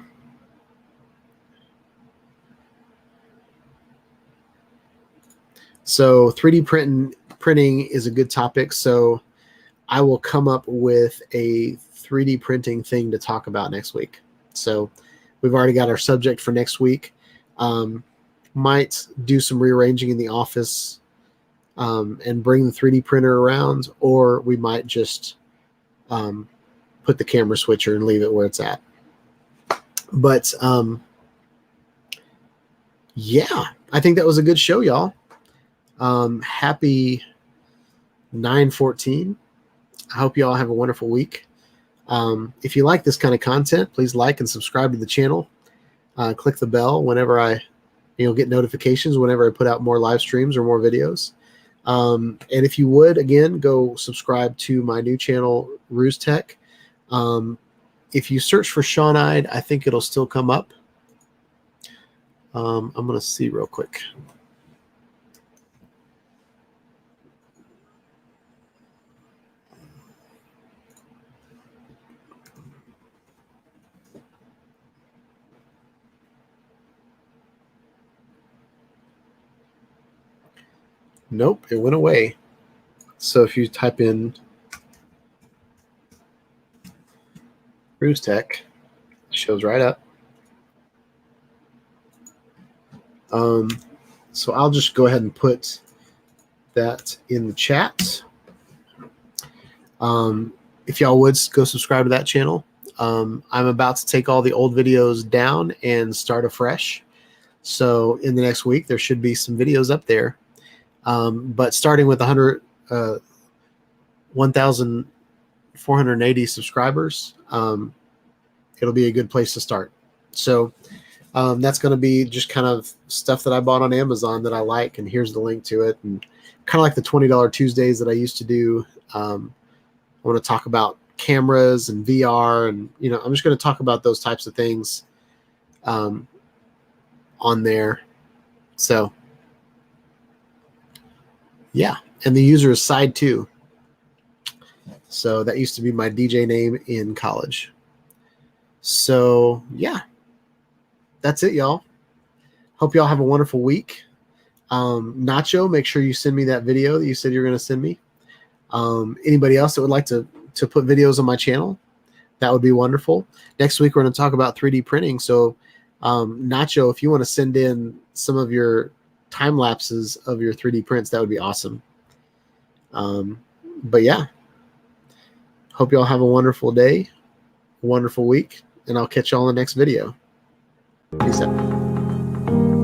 So 3D printing is a good topic. So I will come up with a 3D printing thing to talk about next week. So we've already got our subject for next week. Might do some rearranging in the office and bring the 3D printer around, or we might just put the camera switcher and leave it where it's at. But yeah, I think that was a good show, y'all. Happy 9/14. I hope you all have a wonderful week. If you like this kind of content, please like and subscribe to the channel. Click the bell whenever you'll get notifications whenever I put out more live streams or more videos. And if you would, again, go subscribe to my new channel, Ruse Tech. If you search for Sean Ide, I think it'll still come up. I'm going to see real quick. Nope, it went away. So if you type in Ruse Tech, it shows right up. So I'll just go ahead and put that in the chat. If y'all would go subscribe to that channel. I'm about to take all the old videos down and start afresh. So in the next week, there should be some videos up there. But starting with 1,480 subscribers, it'll be a good place to start. So that's going to be just kind of stuff that I bought on Amazon that I like, and here's the link to it. And kind of like the $20 Tuesdays that I used to do. I want to talk about cameras and VR, and I'm just going to talk about those types of things on there. So yeah, and the user is Side2. So that used to be my DJ name in college. So yeah, that's it, y'all. Hope y'all have a wonderful week. Nacho, make sure you send me that video that you said you're going to send me. Anybody else that would like to to put videos on my channel, that would be wonderful. Next week, we're going to talk about 3D printing. So Nacho, if you want to send in some of your time lapses of your 3D prints, that would be awesome. But yeah, hope you all have a wonderful day, wonderful week, and I'll catch you all in the next video. Peace out.